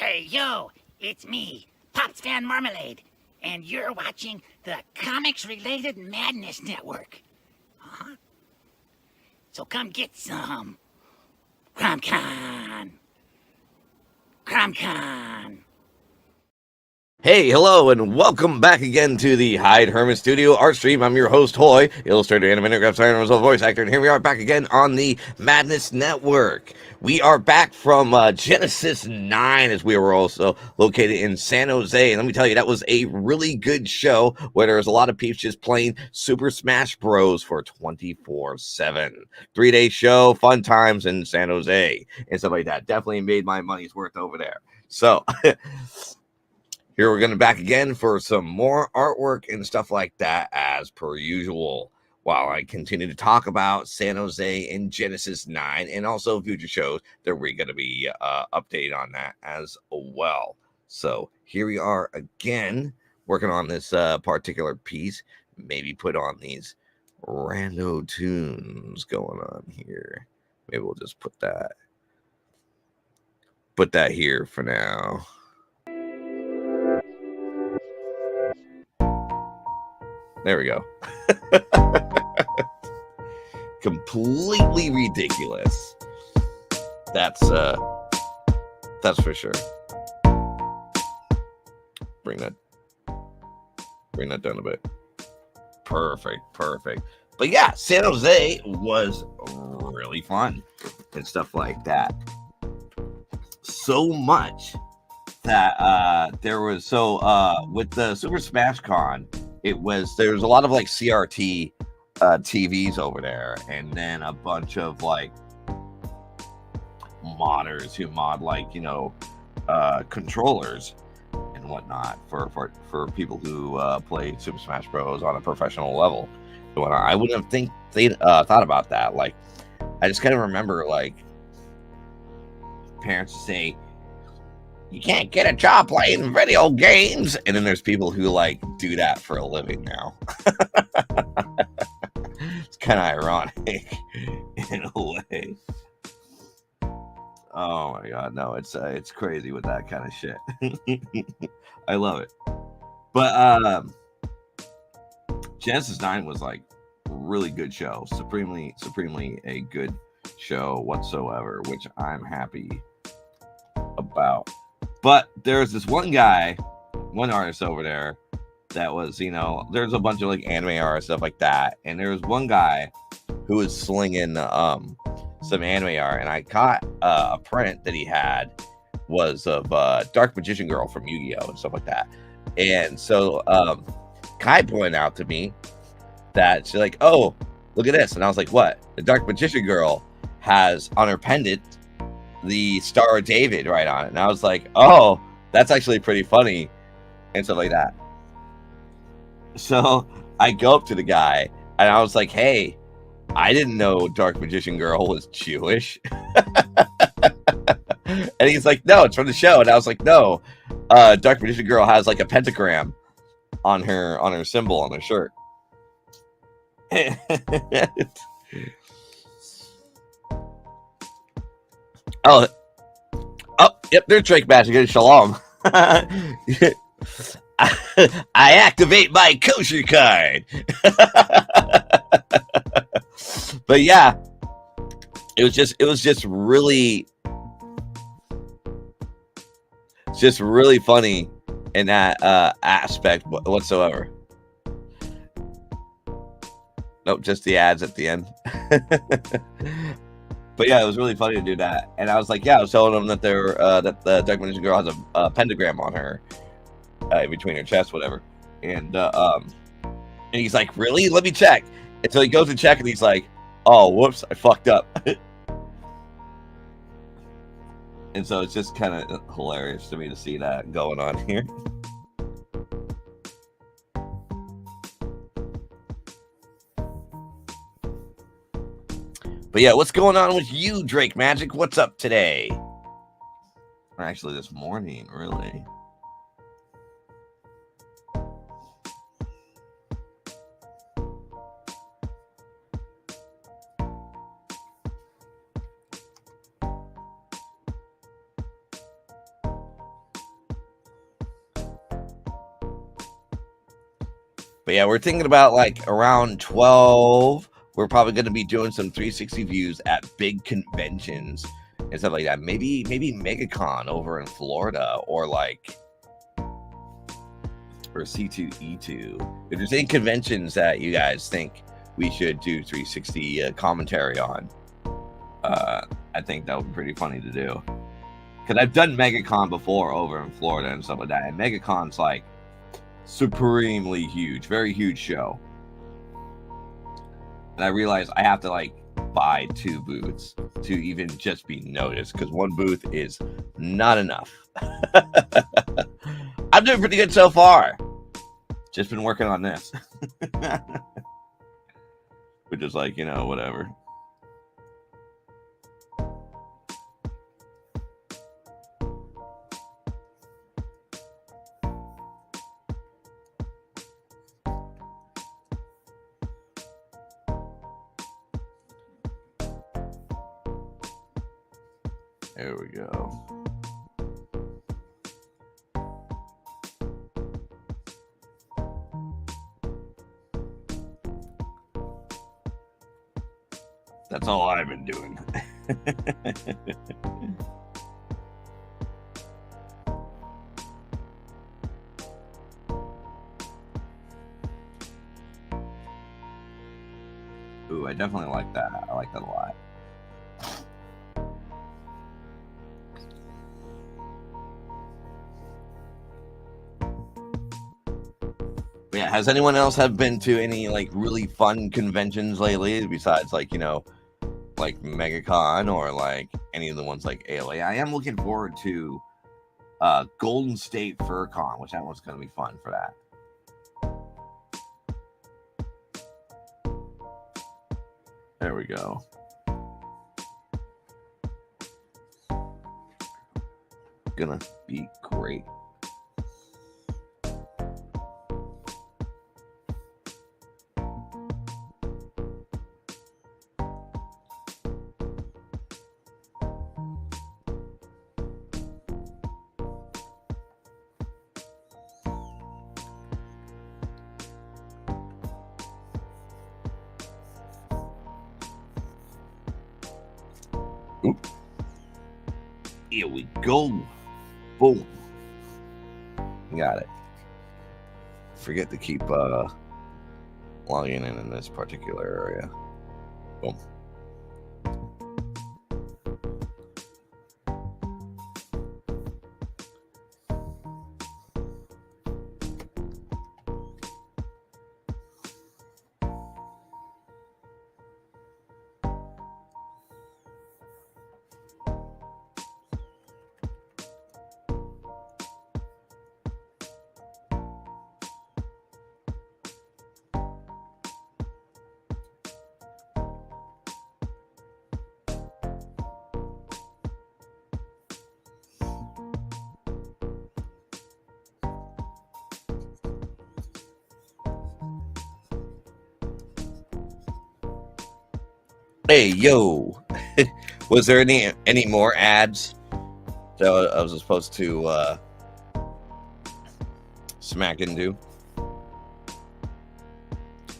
Hey, yo, it's me, Pops Van Marmalade, and you're watching the Comics-Related Madness Network. Huh? So come get some. CromCon. CromCon. Hey, hello, and welcome back again to the Hyde Hermit Studio art stream. I'm your host, Hoy, illustrator, animator, graphic designer, as well as voice actor, and here we are back again on the Madness Network. We are back from Genesis 9, as we were also located in San Jose, and let me tell you, that was a really good show where there was a lot of peeps just playing Super Smash Bros. For 24/7. 3-day show, fun times in San Jose, and stuff like that. Definitely made my money's worth over there. So... Here we're going to back again for some more artwork and stuff like that as per usual, while I continue to talk about San Jose and Genesis 9 and also future shows that we're going to be updated on that as well. So here we are again working on this particular piece. Maybe put on these rando tunes going on here. Maybe we'll just put that here for now. There we go. Completely ridiculous. That's for sure. Bring that down a bit. Perfect. But yeah, San Jose was really fun and stuff like that. So much that there was with the Super Smash Con. There was a lot of like CRT TVs over there, and then a bunch of like modders who mod like controllers and whatnot for people who play Super Smash Bros. On a professional level. I wouldn't have thought about that. Like, I just kind of remember like parents say, you can't get a job playing video games. And then there's people who like do that for a living now. It's kind of ironic in a way. Oh my God. No, it's crazy with that kind of shit. I love it. But Genesis 9 was like a really good show. Supremely a good show whatsoever, which I'm happy about. But there's this one artist over there that was, there's a bunch of like anime art, stuff like that. And there was one guy who was slinging some anime art. And I caught a print that he had was of Dark Magician Girl from Yu-Gi-Oh! And stuff like that. And so Kai pointed out to me that she's like, oh, look at this. And I was like, what? The Dark Magician Girl has on her pendant the Star of David right on it. And I was like, oh, that's actually pretty funny and stuff like that. So I go up to the guy and I was like, hey, I didn't know Dark Magician Girl was Jewish. And he's like, no, it's from the show. And I was like, no, Dark Magician Girl has like a pentagram on her symbol on her shirt. Oh, yep, there's Drake Magic. Shalom. I activate my kosher card. But yeah, it was just really funny in that aspect whatsoever. Nope, just the ads at the end. But yeah, it was really funny to do that. And I was like, yeah, I was telling them that that the Dark Magician Girl has a pentagram on her in between her chest, whatever. And he's like, really? Let me check. And so he goes to check and he's like, oh, whoops, I fucked up. And so it's just kind of hilarious to me to see that going on here. But yeah, what's going on with you, Drake Magic? What's up today? Or actually, this morning, really. But yeah, we're thinking about like around 12. We're probably going to be doing some 360 views at big conventions and stuff like that. Maybe MegaCon over in Florida, or C2E2. If there's any conventions that you guys think we should do 360 commentary on, I think that would be pretty funny to do. Because I've done MegaCon before over in Florida and stuff like that. And MegaCon's like supremely huge, very huge show. And I realized I have to like buy 2 booths to even just be noticed, because 1 booth is not enough. I'm doing pretty good so far. Just been working on this. Which is like, you know, whatever. There we go. That's all I've been doing. Ooh, I definitely like that. I like that a lot. Yeah, has anyone else have been to any like really fun conventions lately besides like, you know, like MegaCon or like any of the ones like ALA? I am looking forward to Golden State FurCon, which that one's going to be fun for that. There we go. Gonna be great. Oop. Here we go. Boom. Got it. Forget to keep logging in this particular area. Boom. Hey, yo. Was there any more ads that I was supposed to smack into? I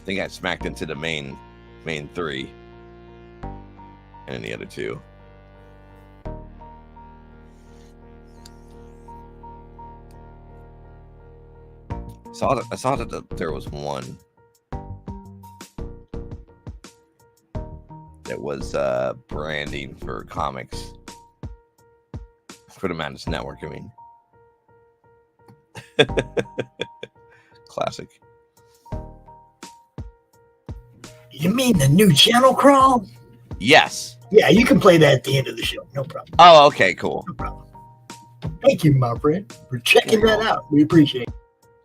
think I smacked into the main 3 and the other 2. I saw that there was one that was branding for comics for the Madness Network. I mean, classic. You mean the new channel crawl? Yes. Yeah, you can play that at the end of the show. No problem. Oh, okay, cool. No problem. Thank you, my friend, for checking that out. We appreciate it.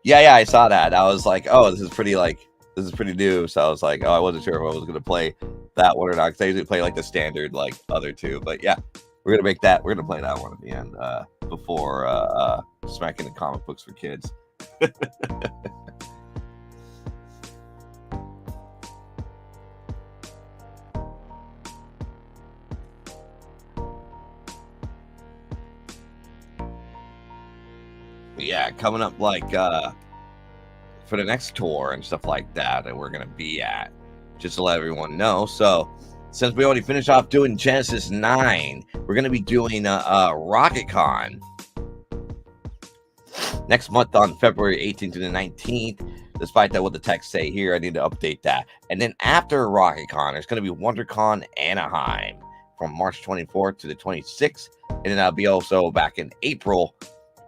Yeah, I saw that. I was like, oh, this is pretty new. So I was like, oh, I wasn't sure if I was going to play that one or not, because I usually play like the standard like other 2. But yeah, we're gonna play that one at the end before smacking the comic books for kids. Yeah, coming up like for the next tour and stuff like that we're gonna be at, just to let everyone know. So since we already finished off doing Genesis 9, we're gonna be doing RocketCon next month on February 18th to the 19th. Despite that, what the text say here, I need to update that. And then after RocketCon, there's going to be WonderCon Anaheim from March 24th to the 26th. And then I'll be also back in April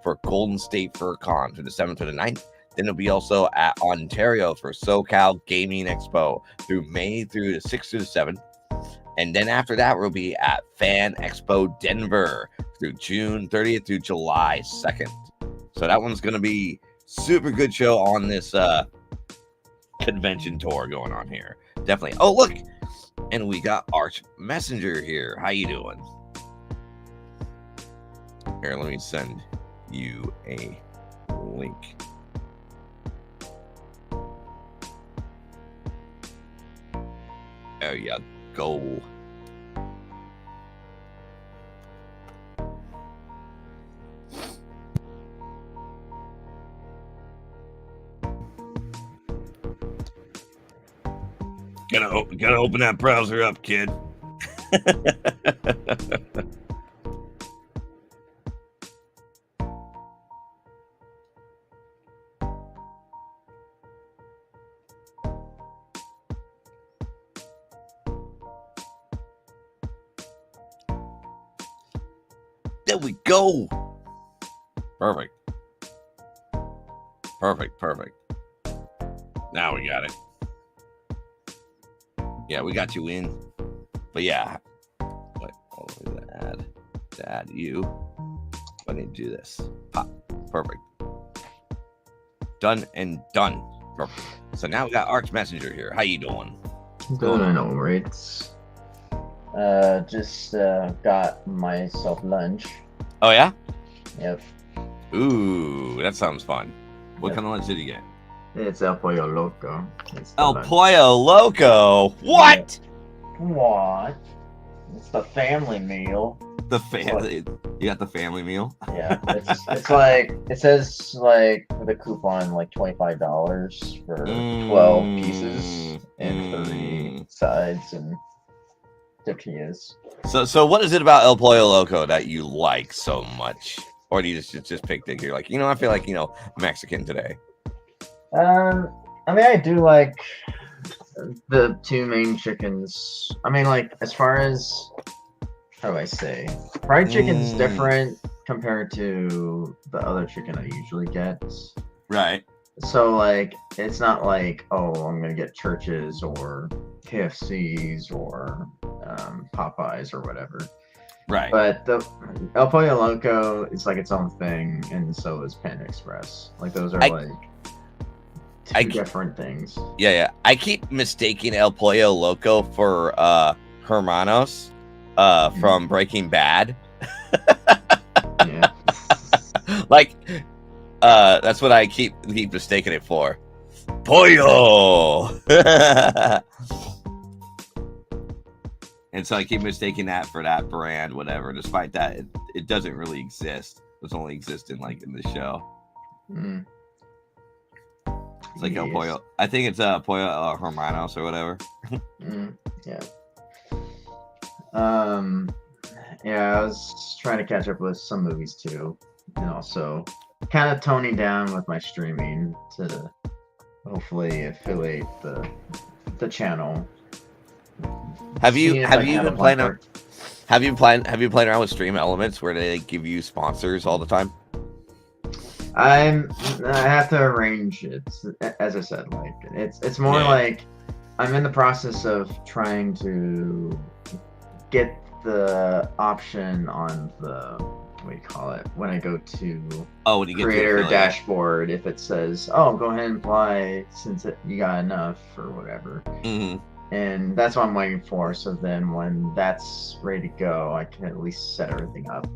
for Golden State FurCon from the 7th to the 9th. Then it'll be also at Ontario for SoCal Gaming Expo through May through the 6th to the 7th. And then after that, we'll be at Fan Expo Denver through June 30th through July 2nd. So that one's going to be super good show on this convention tour going on here. Definitely. Oh, look. And we got Arch Messenger here. How you doing? Here, let me send you a link. There you go. Gotta open that browser up, kid. There we go. Perfect. Now we got it. Yeah, we got you in. But yeah. Wait, to add you. I need to do this. Pop. Perfect. Done and done. Perfect. So now we got Arch Messenger here. How you doing? Doing all right. Just got myself lunch. Oh yeah? Yep. Ooh, that sounds fun. What kind of lunch did you get? It's El Pollo Loco. El Pollo Loco. What? What? It's the family meal. The family. You got the family meal? Yeah. It's like, it says like for the coupon like $25 for 12 pieces and 30 sides and tortillas. So what is it about El Pollo Loco that you like so much? Or do you just picked it? You're like, I feel like, Mexican today. I mean, I do like the two main chickens. I mean, like, as far as, how do I say? Fried chicken's different compared to the other chicken I usually get. Right. So, like, it's not like, oh, I'm going to get Church's or KFC's or Popeyes or whatever. Right. But the El Pollo Loco is like its own thing, and so is Panda Express. Like, those are two different things. Yeah. I keep mistaking El Pollo Loco for Hermanos from Breaking Bad. Yeah. Like, that's what I keep mistaking it for. Pollo! And so I keep mistaking that for that brand, whatever. Despite that, it doesn't really exist. It's only existing in the show. Mm. It's like El Pollo. I think it's Pollo Hermanos or whatever. Yeah. Yeah, I was trying to catch up with some movies too, and also kind of toning down with my streaming to hopefully affiliate the channel. Have you been playing around with Stream Elements where they give you sponsors all the time? I have to arrange it, as I said. Like, it's more like I'm in the process of trying to get the option on the, what do you call it, when I go to when you get creator to dashboard, if it says, oh, go ahead and apply since you got enough or whatever. Mm-hmm. And that's what I'm waiting for. So then when that's ready to go, I can at least set everything up.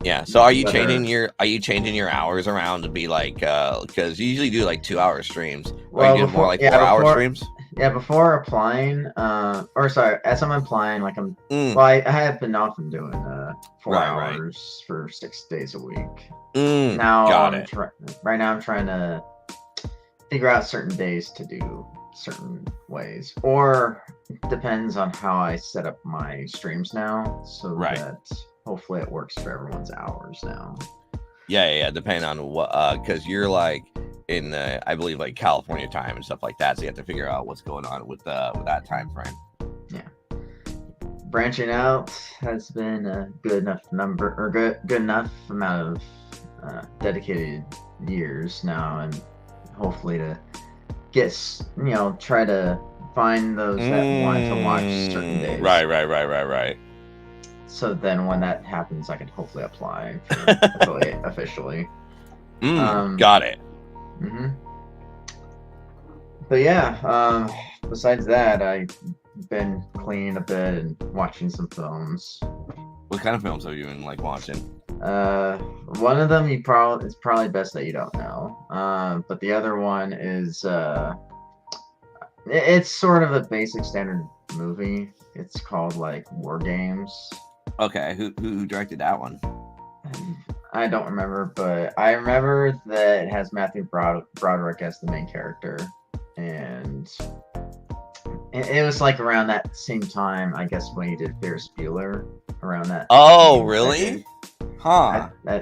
Yeah. So are you changing your hours around to be like, because you usually do like 2-hour streams, or you do more like 4-hour streams? Yeah, before applying, as I'm applying, like well, I have been often doing 4 hours for 6 days a week. Now, got it. Right now I'm trying to figure out certain days to do certain ways, or depends on how I set up my streams now, so that hopefully it works for everyone's hours now. Yeah. Depending on what, because you're like in, I believe, like California time and stuff like that, so you have to figure out what's going on with that time frame. Yeah. Branching out has been a good enough number, or good enough amount of dedicated years now, and hopefully to get, try to find those that want to watch certain days. Right. So then when that happens, I can hopefully apply for affiliate officially. Got it. Mm-hmm. But yeah, besides that, I've been cleaning a bit and watching some films. What kind of films have you been like watching? One of them it's probably best that you don't know. But the other one is it's sort of a basic standard movie. It's called like War Games. Okay, who directed that one? I don't remember, but I remember that it has Matthew Broderick as the main character, and it was like around that same time, I guess, when he did Ferris Bueller. Around that. Oh, really? Huh. I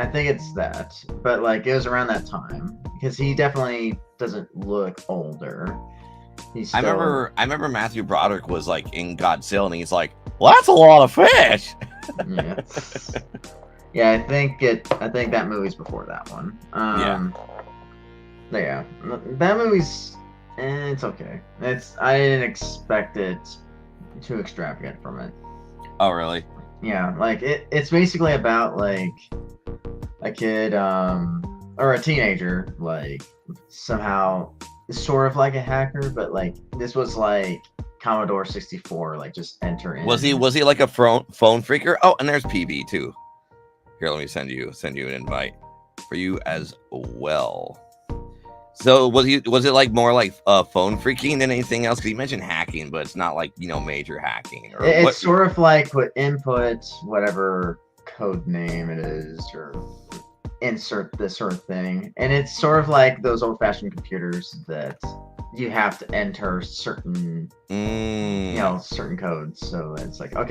think it's that, but like it was around that time because he definitely doesn't look older. I remember Matthew Broderick was like in Godzilla, and he's like, "Well, that's a lot of fish." Yeah, I think that movie's before that one. Yeah, that movie's it's okay. I didn't expect it too extravagant from it. Oh, really? Yeah, like it's basically about like a kid or a teenager, like somehow sort of like a hacker, but like this was like Commodore 64, like just enter in. Was he like a phone freaker? Oh, and there's PB too. Here, let me send you an invite for you as well. So was it like more like phone freaking than anything else? Because you mentioned hacking, but it's not like major hacking. Or it's sort of like put input whatever code name it is, or insert this sort of thing, and it's sort of like those old-fashioned computers that you have to enter certain certain codes. So it's like like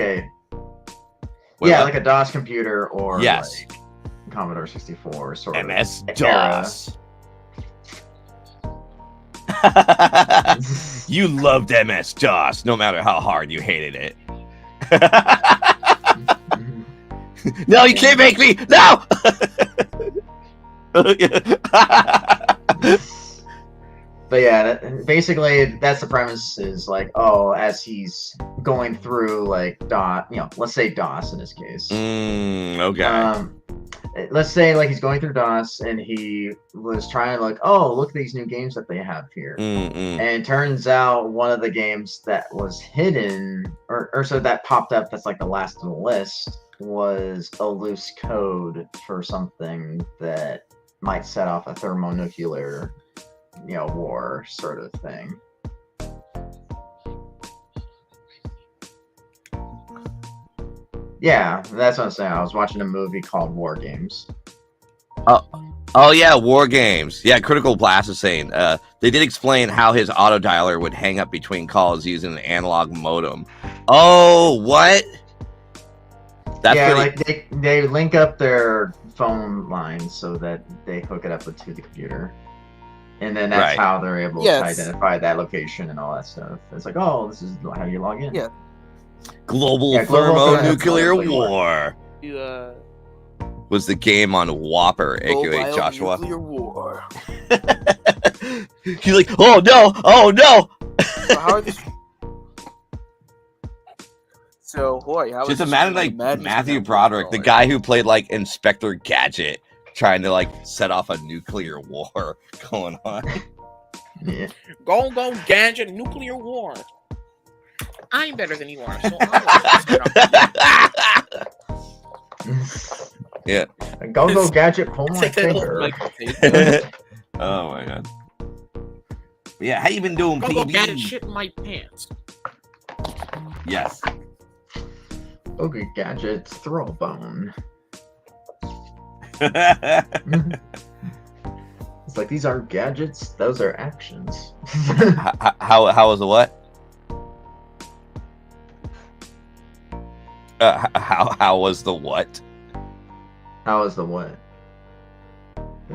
a DOS computer, or like Commodore 64 sort of MS DOS. You loved MS DOS, no matter how hard you hated it. No, you can't make me. No. But yeah, basically that's the premise. Is like, as he's going through like DOS, let's say DOS in this case. Okay. Let's say like he's going through DOS and he was trying to like, look at these new games that they have here. And it turns out one of the games that was hidden, or so that popped up, that's like the last on the list, was a loose code for something that might set off a thermonuclear, war sort of thing. Yeah, that's what I'm saying. I was watching a movie called War Games. Oh yeah, War Games. Yeah, Critical Blast is saying they did explain how his auto dialer would hang up between calls using an analog modem. Oh, what? That's like they link up their phone lines so that they hook it up to the computer, and then that's how they're able to identify that location and all that stuff. It's like, this is how you log in. Yeah. Global thermonuclear war. Was the game on Whopper, aka Joshua. Nuclear war. He's like, oh no. So how are these? So, Hoy, how just imagine like Matthew Broderick, the guy who played like Inspector Gadget, trying to like set off a nuclear war going on. Yeah. Go Gadget, nuclear war. I'm better than you are, so yeah. Go Gadget, pull my finger. Oh my god. Yeah, how you been doing, PB? Go Gadget, shit in my pants. Yes. Okay, Gadget's throw a bone. It's like these aren't gadgets; those are actions. How was the what? How was the what? How was the what?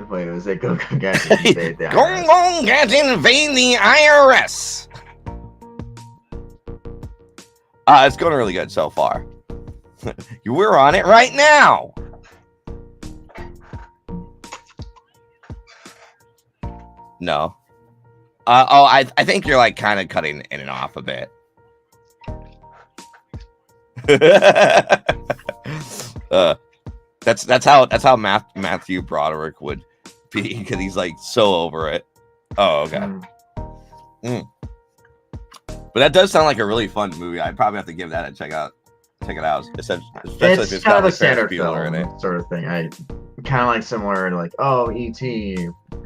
Wait, was it Go Go Gadget invade the Go IRS? on, Gadget invade the IRS. It's going really good so far. We're on it right now. No. I think you're like kind of cutting in and off a bit. That's how Matthew Broderick would be, because he's like so over it. Oh, okay. But that does sound like a really fun movie. I'd probably have to give that a check it out. Especially if It's kind of got a standard Bueller film in it. sort of thing. I kind of like similar to like, oh, E.T.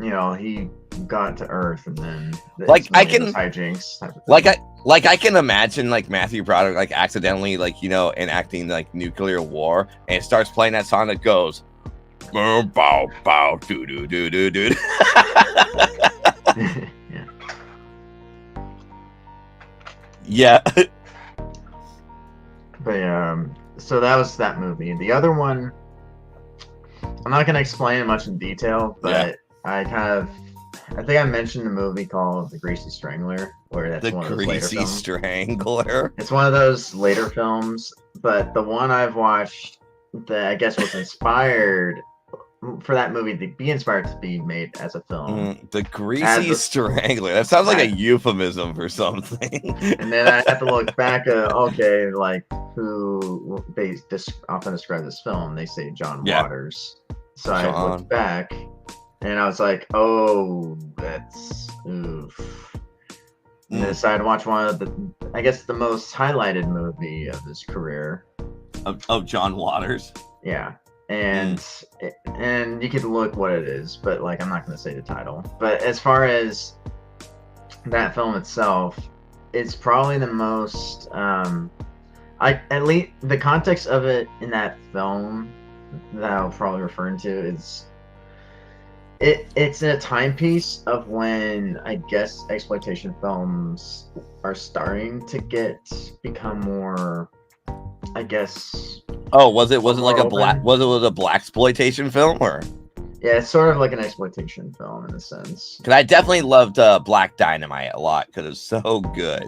You know, he got to Earth and then Like, I can- hijinks type of thing. I can imagine like Matthew Broderick like accidentally like enacting like nuclear war, and it starts playing that song that goes bow bow bow doo doo doo doo doo. Yeah. Yeah. But so that was that movie. The other one, I'm not gonna explain much in detail, but I think I mentioned a movie called The Greasy Strangler, where that's The one of those later Greasy films. Strangler. It's one of those later films, but the one I've watched that I guess was inspired for that movie to be inspired to be made as a film. The Greasy Strangler. That sounds like a euphemism for something. And then I have to look back at, okay, like who they often describe this film. They say John Waters. So I looked back and I was like, oh, that's oof. And I decided to watch one of the, I guess, the most highlighted movie of his career. Of John Waters. Yeah. And and you could look what it is, but like I'm not going to say the title. But as far as that film itself, it's probably the most at least the context of it in that film that I'll probably refer to is it's a timepiece of when I guess exploitation films are starting to become more, I guess. Oh, was it like a blaxploitation film, or? Yeah, it's sort of like an exploitation film in a sense. Because I definitely loved Black Dynamite a lot because it's so good.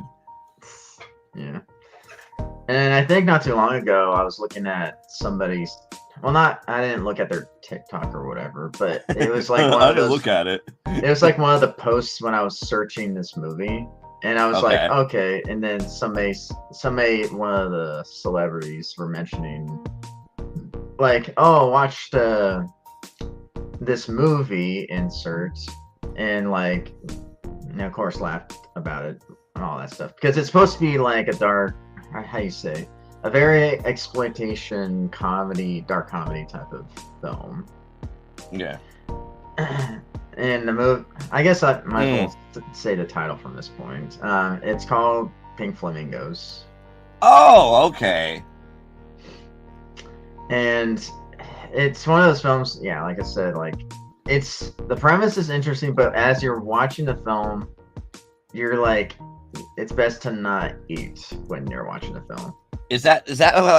Yeah. And I think not too long ago, I was looking at somebody's. Well, I didn't look at their TikTok or whatever, but it was like one I of didn't those. look at it. It was like one of the posts when I was searching this movie, and I was like, okay. And then somebody, one of the celebrities were mentioning, like, oh, watched this movie insert, and like, and of course laughed about it and all that stuff because it's supposed to be like a dark, how you say, a very exploitation comedy, dark comedy type of film. Yeah. And the movie, I guess I might as well say the title from this point. It's called Pink Flamingos. Oh, okay. And it's one of those films, yeah, like I said, like the premise is interesting, but as you're watching the film, you're like, it's best to not eat when you're watching the film. Does that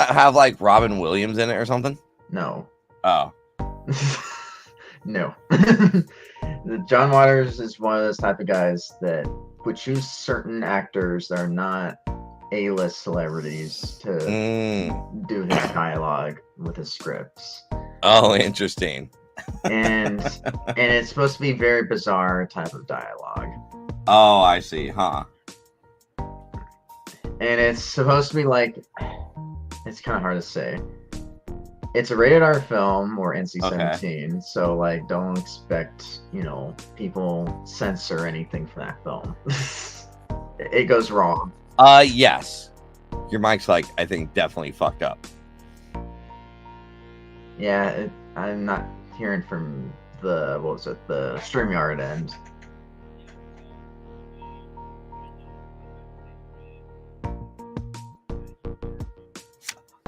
have like Robin Williams in it or something? No. Oh. No. John Waters is one of those type of guys that would choose certain actors that are not A-list celebrities to do his dialogue with his scripts. Oh, interesting. And it's supposed to be very bizarre type of dialogue. Oh, I see, huh? And it's supposed to be like, it's kind of hard to say. It's a rated R film or NC-17, so like don't expect, people censor anything for that film. It goes wrong. Yes. Your mic's like, I think, definitely fucked up. Yeah, I'm not hearing from the StreamYard end.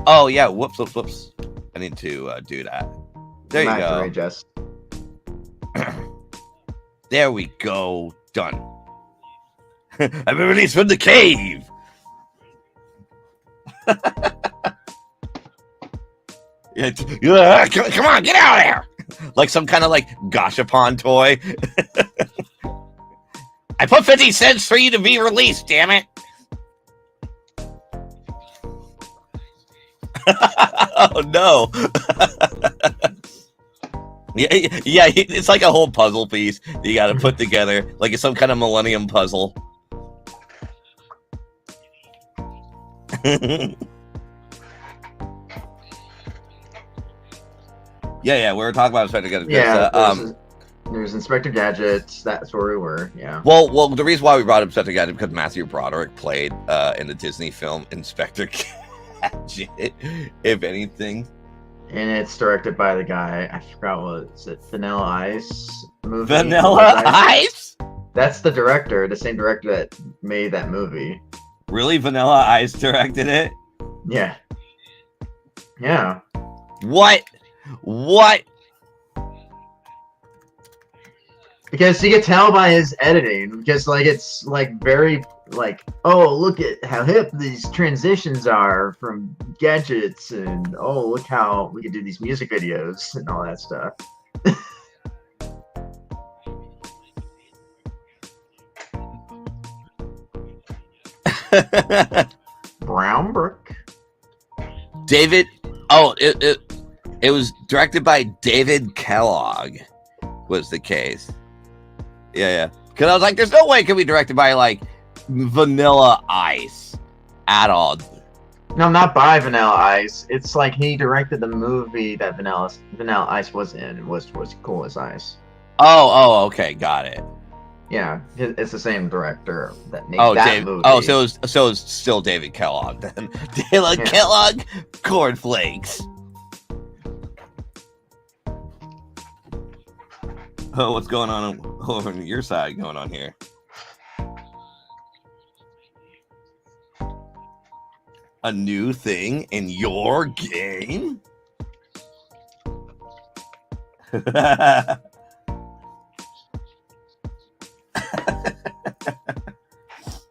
Oh yeah, whoops. I need to do that. There you go. Readjust. There we go. Done. I've been released from the cave. Come on, get out of there. Like some kind of like gashapon toy. I put 50 cents for you to be released, damn it. Oh no. Yeah, it's like a whole puzzle piece that you got to put together, like it's some kind of Millennium puzzle. Yeah, we were talking about Inspector Gadget. Yeah, there's Inspector Gadget. That's where we were. Yeah. Well, the reason why we brought up Inspector Gadget because Matthew Broderick played in the Disney film Inspector Gadget, if anything. And it's directed by the guy, I forgot what is it, Vanilla Ice movie. Vanilla Ice? That's the director, the same director that made that movie. Really? Vanilla Ice directed it? Yeah. Yeah. What? Because you can tell by his editing, because like it's like very like, oh, look at how hip these transitions are from gadgets, and oh, look how we can do these music videos and all that stuff. Brownbrook. David. Oh, it was directed by David Kellogg. Was the case? Yeah. Because I was like, there's no way it could be directed by like Vanilla Ice at all. No, not by Vanilla Ice. It's like he directed the movie that Vanilla Ice was in. Was Cool as Ice. Oh, okay, got it. Yeah, it's the same director that made that movie. Oh, so it's still David Kellogg then. David Kellogg cornflakes. Oh, what's going on over on your side going on here? A new thing in your game?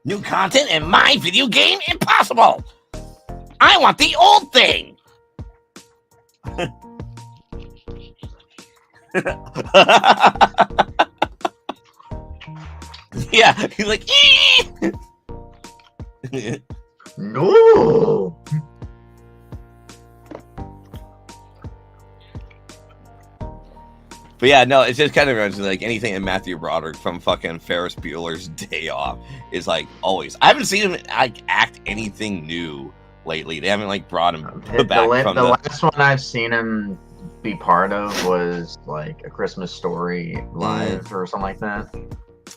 New content in my video game? Impossible! I want the old thing! Yeah, he's like, no. But yeah, no, it's just kind of like anything in Matthew Broderick from fucking Ferris Bueller's Day Off is like always. I haven't seen him like act anything new lately. They haven't like brought him back from the last one I've seen him be part of was like A Christmas Story Live or something like that.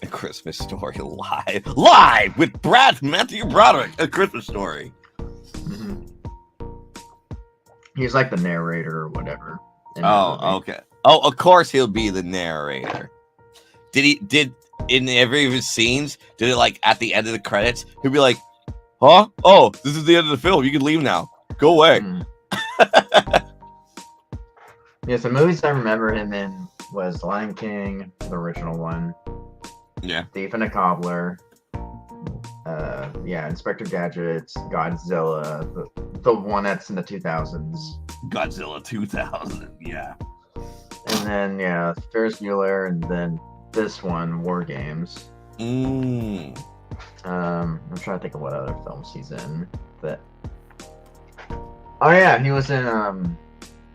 A Christmas Story live with Matthew Broderick. A Christmas Story. Mm-hmm. He's like the narrator or whatever. Oh, okay. Oh, of course he'll be the narrator. Did in every of his scenes, did it like at the end of the credits, he'll be like, huh? Oh, this is the end of the film. You can leave now. Go away. Yeah, so movies I remember him in was Lion King, the original one. Yeah. Thief and a Cobbler. Inspector Gadget, Godzilla, the one that's in the 2000s. Godzilla 2000, yeah. And then, Ferris Bueller, and then this one, War Games. I'm trying to think of what other films he's in. But oh yeah, he was in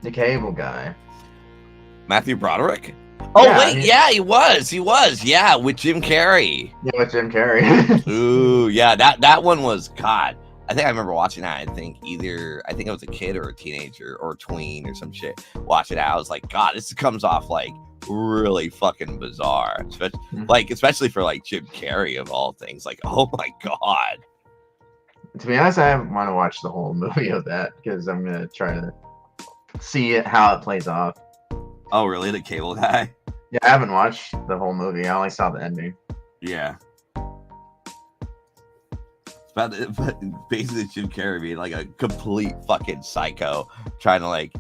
The Cable Guy. Matthew Broderick? Oh yeah, wait, he was, yeah, with Jim Carrey. Yeah, with Jim Carrey. Ooh, yeah, that one was, God, I think I remember watching that. I think I was a kid or a teenager or a tween or some shit. Watching it, I was like, God, this comes off like really fucking bizarre, especially for like Jim Carrey of all things. Like, oh my God. To be honest, I want to watch the whole movie of that because I'm gonna try to see how it plays off. Oh, really? The Cable Guy? Yeah, I haven't watched the whole movie. I only saw the ending. Yeah. But basically Jim Carrey being like a complete fucking psycho, trying to like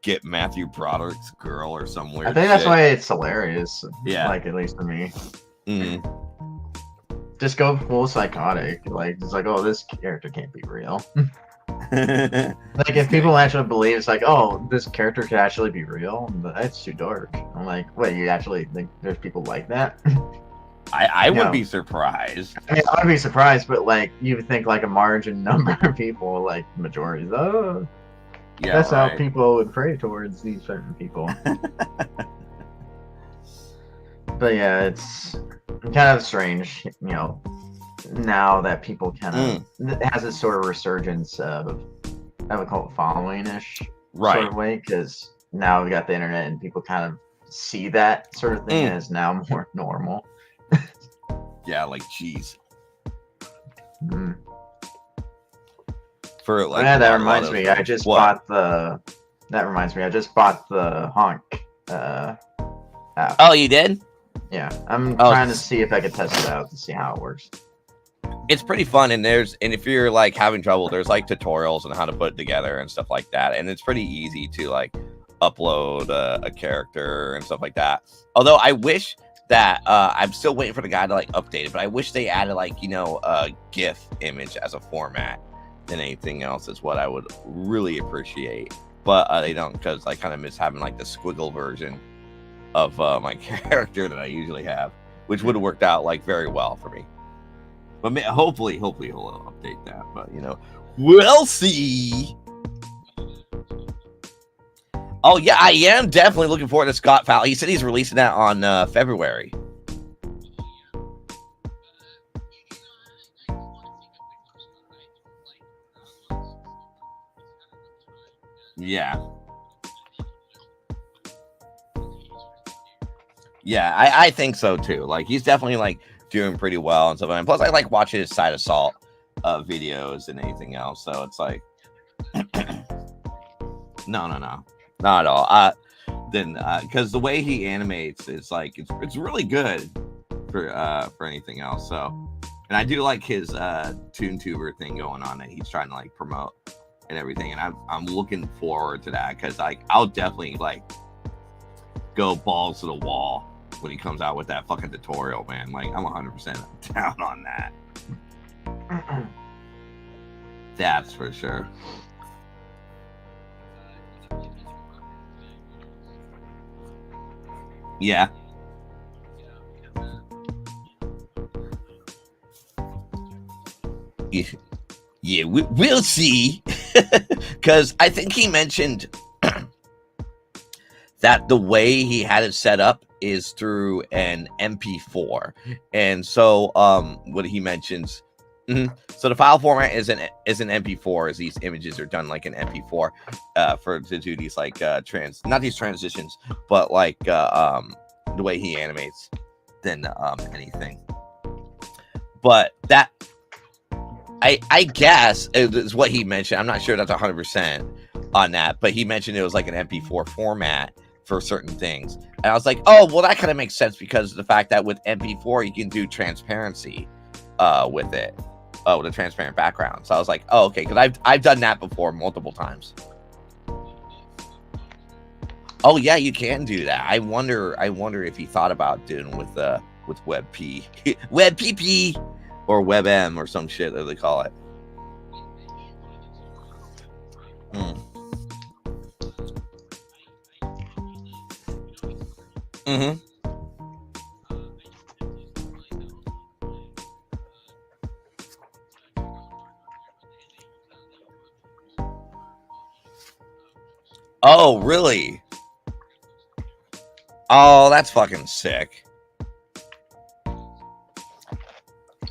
get Matthew Broderick's girl or some weird I think that's shit. why it's hilarious. Yeah. Like, at least for me. Mm. Just go full psychotic. Like, it's like, oh, this character can't be real. Like, if people actually believe it's like, oh, this character could actually be real, that's too dark. I'm like, wait, you actually think there's people like that? I would No. be surprised. I mean, I would be surprised, but like, you would think like a margin number of people, like majorities, oh, Yeah, that's right. how people would pray towards these certain people. But yeah, it's kind of strange, you know, now that people kind of it has this sort of resurgence of, I would call it following-ish Right. sort of way, because now we got the internet and people kind of see that sort of thing as now more normal. Yeah, like jeez. Mm. For like, Yeah, that a lot reminds of me. them. I just What? bought the. That reminds me. I just bought the Honk app. Oh, you did? Yeah, I'm Oh, trying to see if I could test it out to see how it works. It's pretty fun, and if you're like having trouble, there's like tutorials on how to put it together and stuff like that, and it's pretty easy to like upload a character and stuff like that. Although I wish that I'm still waiting for the guy to like update it, but I wish they added like, you know, a GIF image as a format than anything else is what I would really appreciate. But they don't, because I kind of miss having like the squiggle version of my character that I usually have, which would have worked out like very well for me. But hopefully he'll update that. But you know, we'll see. Oh yeah, I am definitely looking forward to Scott Fowl. He said he's releasing that on February. Yeah. Yeah, I think so too. Like, he's definitely like doing pretty well and stuff. And plus, I like watching his Side Assault videos and anything else. So it's like, no, not at all. Because the way he animates is like it's really good for anything else. So, and I do like his ToonTuber thing going on that he's trying to like promote and everything. And I'm looking forward to that, because like I'll definitely like go balls to the wall when he comes out with that fucking tutorial, man. Like, I'm 100% down on that. That's for sure. Yeah. Yeah, we'll see. Because I think he mentioned that the way he had it set up is through an MP4. And so what he mentions, so the file format is an MP4, as these images are done like an MP4 to do these like not these transitions, but like the way he animates than anything. But that I guess is what he mentioned. I'm not sure that's 100% on that, but he mentioned it was like an MP4 format for certain things. And I was like, oh, well, that kind of makes sense, because of the fact that with MP4 you can do transparency with it, with a transparent background. So I was like, oh, okay, because I've done that before multiple times. Oh yeah, you can do that. I wonder if he thought about doing with WebP, WebPP, or WebM, or some shit that they call it. Oh, really? Oh, that's fucking sick.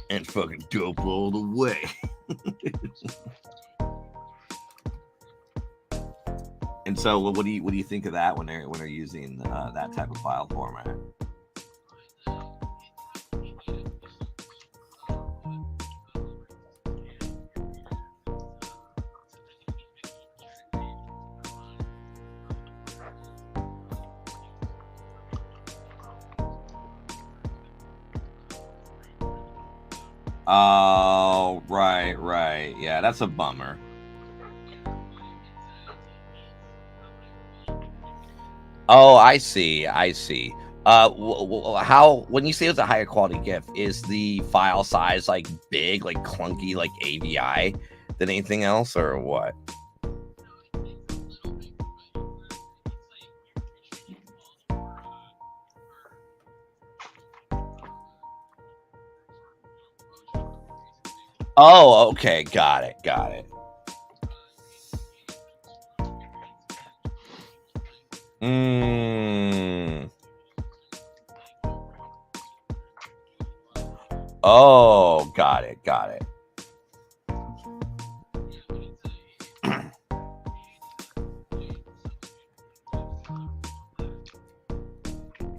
And fucking dope all the way. And so, what do you think of that when they're using that type of file format? Oh, right. Yeah, that's a bummer. Oh, I see. I see. How when you say it's a higher quality GIF, is the file size like big, like clunky, like AVI than anything else, or what? Oh, okay, got it. Oh, got it.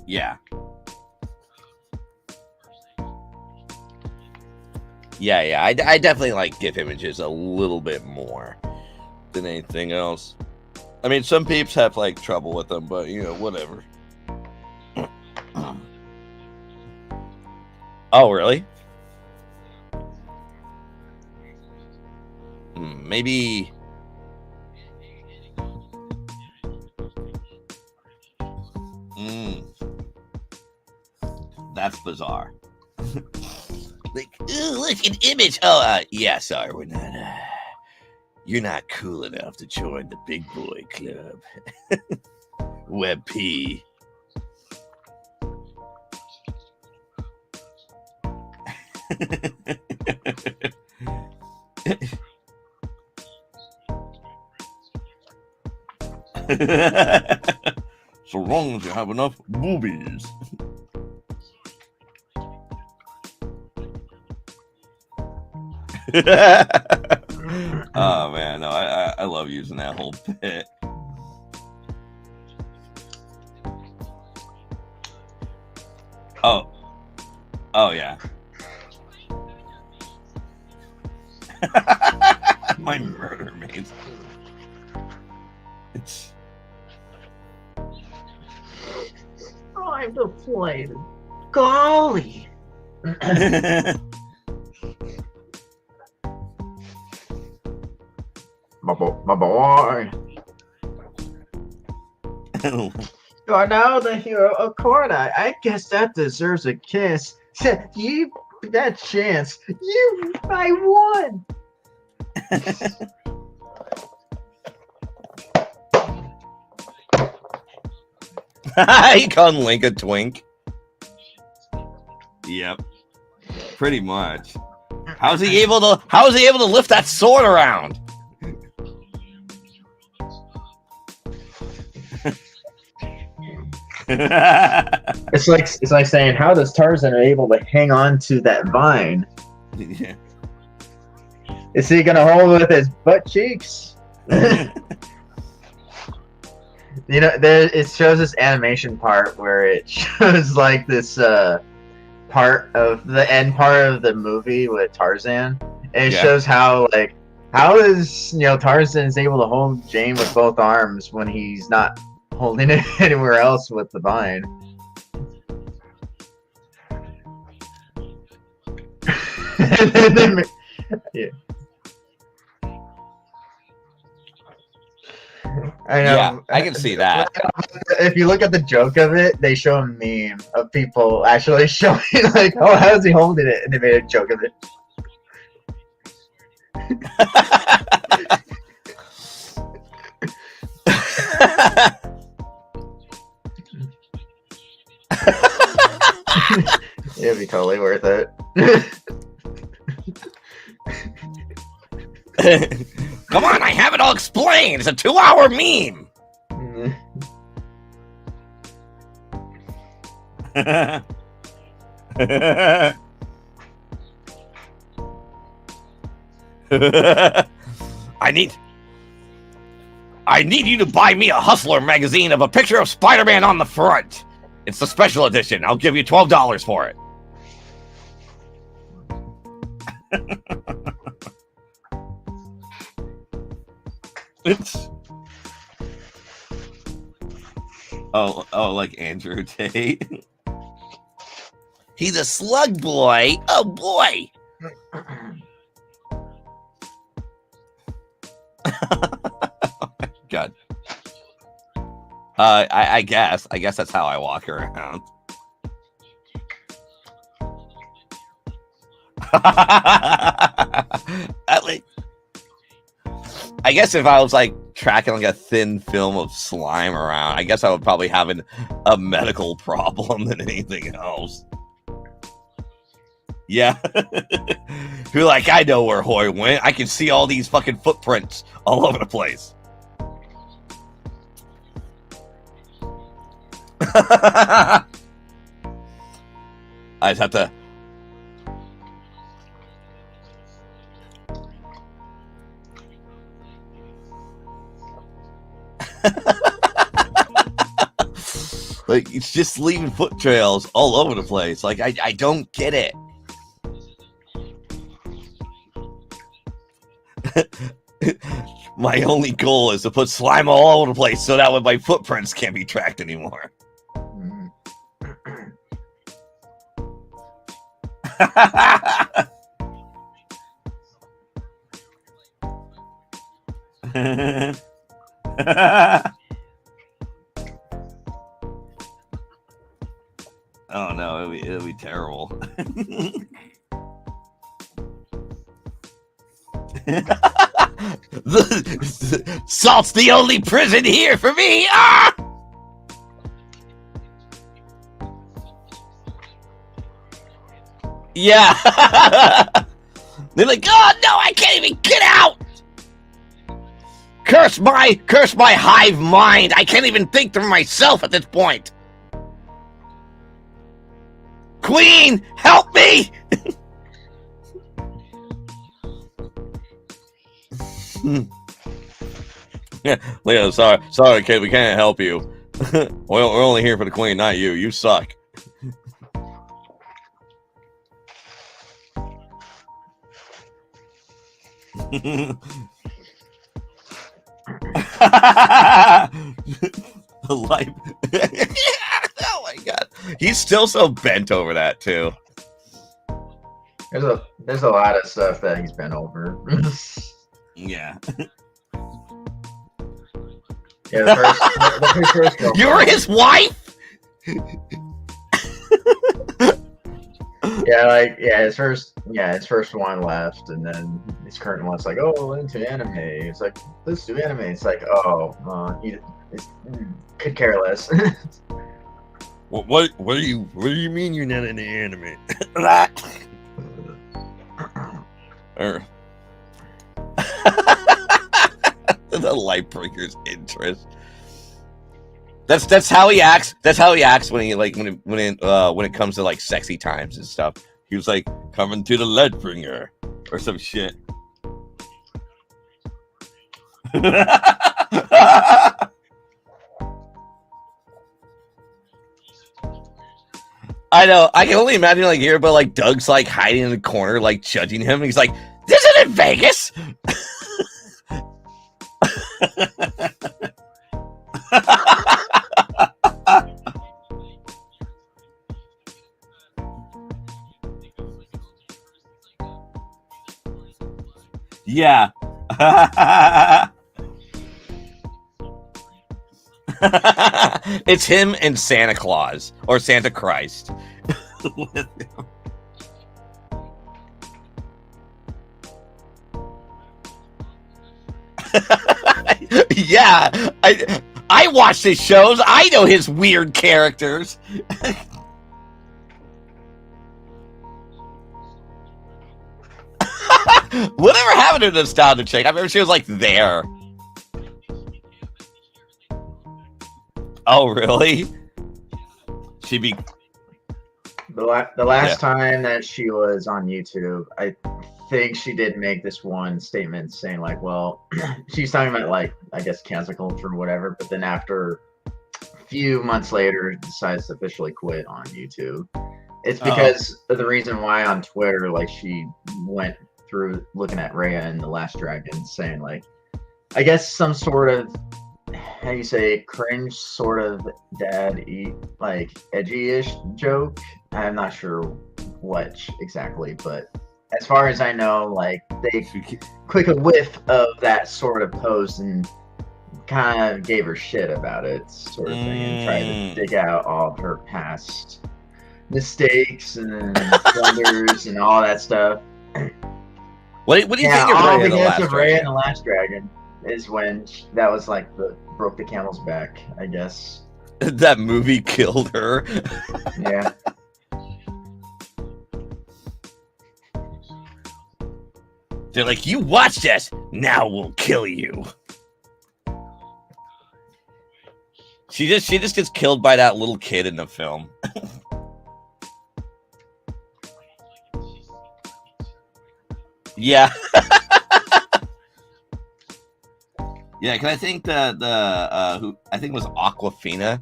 Yeah. Yeah. I definitely like GIF images a little bit more than anything else. I mean, some peeps have like trouble with them, but whatever. Oh, really? Maybe. That's bizarre. Like, ooh, look, an image. Oh, yeah, sorry, we're not. You're not cool enough to join the big boy club. Web P. So long as you have enough boobies. Oh man, no, I love using that whole bit. Oh yeah. My murder mates. It's Time to play the golly. My boy. You are now the hero of Corda. I guess that deserves a kiss. You, that chance. I won. He called Link a twink. Yep, pretty much. How's he able to lift that sword around? It's like saying, how does Tarzan able to hang on to that vine? Yeah. Is he gonna hold it with his butt cheeks? It shows this animation part where it shows like this part of the end part of the movie with Tarzan, and it shows how is Tarzan is able to hold Jane with both arms when he's not holding it anywhere else with the vine. Yeah. I know. Yeah, I can see that. If you look at the joke of it, they show a meme of people actually showing like, oh, how is he holding it? And they made a joke of it. It'd be totally worth it. Come on, I have it all explained. It's a 2-hour meme. I need you to buy me a Hustler magazine of a picture of Spider-Man on the front. It's the special edition. I'll give you $12 for it. It's like Andrew Tate. He's a slug boy. Oh boy. Oh my God. I guess that's how I walk around. At least, I guess if I was like tracking like a thin film of slime around, I guess I would probably have a medical problem than anything else. Yeah. You're like, I know where Hoy went. I can see all these fucking footprints all over the place. I just have to. Like, it's just leaving foot trails all over the place. Like, I don't get it. My only goal is to put slime all over the place so that way my footprints can't be tracked anymore. Oh no, it'll be terrible. Salt's the only prison here for me. Ah! Yeah. They're like, oh no, I can't even get out. Curse my hive mind. I can't even think for myself at this point. Queen, help me! Yeah, Leo, sorry, kid, we can't help you. We're only here for the queen, not you. You suck. The life. Oh my god, he's still so bent over that too. There's a lot of stuff that he's been over. Yeah. Yeah, the first girl. You were his wife. His first one left, and then his current one's like, oh, into anime. It's like, let's do anime. It's like, oh, he could care less. What do you mean you're not into anime? The Lightbreaker's interest. That's how he acts. That's how he acts when it comes to like sexy times and stuff. He was like, coming to the Lightbringer or some shit. I know. I can only imagine like here, but like Doug's like hiding in the corner, like judging him. He's like, "This isn't Vegas." Yeah. It's him and Santa Claus or Santa Christ. Yeah, I watch his shows. I know his weird characters. Whatever happened to the nostalgia chick? I remember she was like there. Oh, really? She be the last time that she was on YouTube, I think she did make this one statement saying like, well, she's talking about like, I guess cancel culture or whatever, but then after a few months later decides to officially quit on YouTube. It's because of the reason why on Twitter, like she went through looking at Rhea and The Last Dragon saying like, I guess some sort of, how do you say, cringe sort of dad-y, like edgy-ish joke. I'm not sure what exactly, but as far as I know, like they quick a whiff of that sort of post and kind of gave her shit about it, sort of thing, and tried to dig out all of her past mistakes and blunders and all that stuff. What do you think of all Raya and the because Last of Raya Dragon? and the Last Dragon is when that was like broke the camel's back, I guess. That movie killed her. Yeah. They're like, you watched us, now we'll kill you. She just gets killed by that little kid in the film. Yeah. Yeah, because I think who I think it was Aquafina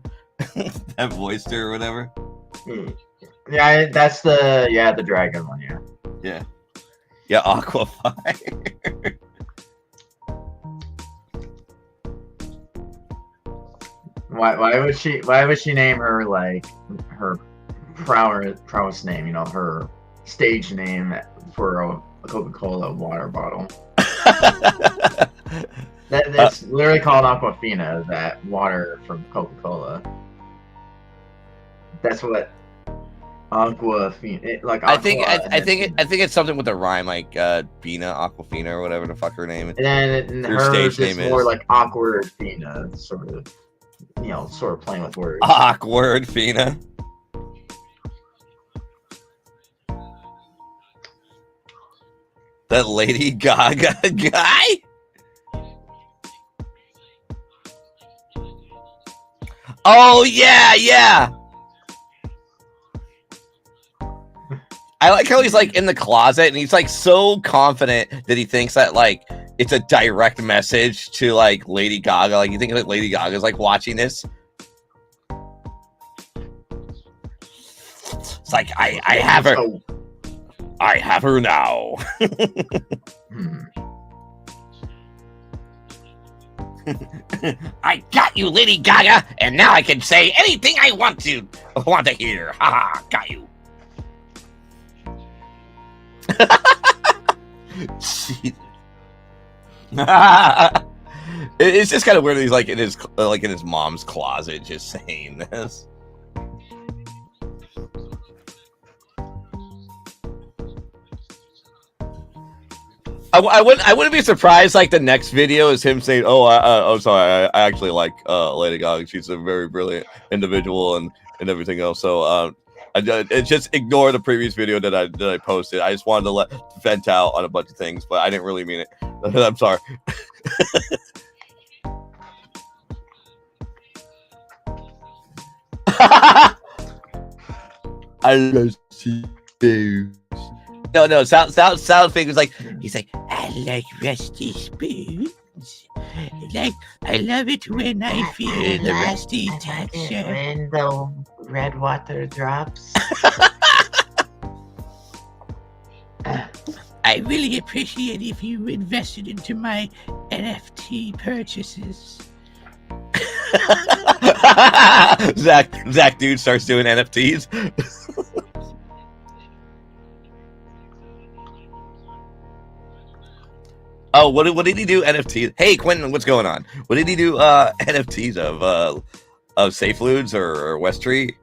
that voiced her or whatever. Yeah, that's the dragon one, yeah. Yeah, Aquafire. Why would she name her like her prowess name, her stage name for a Coca-Cola water bottle? That's literally called Aquafina, that water from Coca-Cola. That's what Aquafina, I think it's something with a rhyme, like Bina Aquafina or whatever the fuck her name is. And then her hers stage is name more is like awkward Fina, sort of playing with words. Awkward Fina. That Lady Gaga guy? Oh, yeah. I like how he's like in the closet and he's like so confident that he thinks that like it's a direct message to like Lady Gaga. Like you think that Lady Gaga's like watching this? It's like I have her. I have her now. I got you, Lady Gaga, and now I can say anything I want to hear. Haha, got you. It's just kind of weird that he's like in his mom's closet just saying this. I wouldn't be surprised. Like the next video is him saying, "Oh, sorry, I actually like Lady Gaga. She's a very brilliant individual and everything else." So I just ignore the previous video that I posted. I just wanted to vent out on a bunch of things, but I didn't really mean it. I'm sorry. I love you. No, sound figures like he's like, I like rusty spoons. I love it when I feel the rusty texture. When the red water drops. I really appreciate if you invested into my NFT purchases. Zach dude starts doing NFTs. Oh, what did he do NFTs? Hey, Quentin, what's going on? What did he do NFTs of Safe Foods or Westry?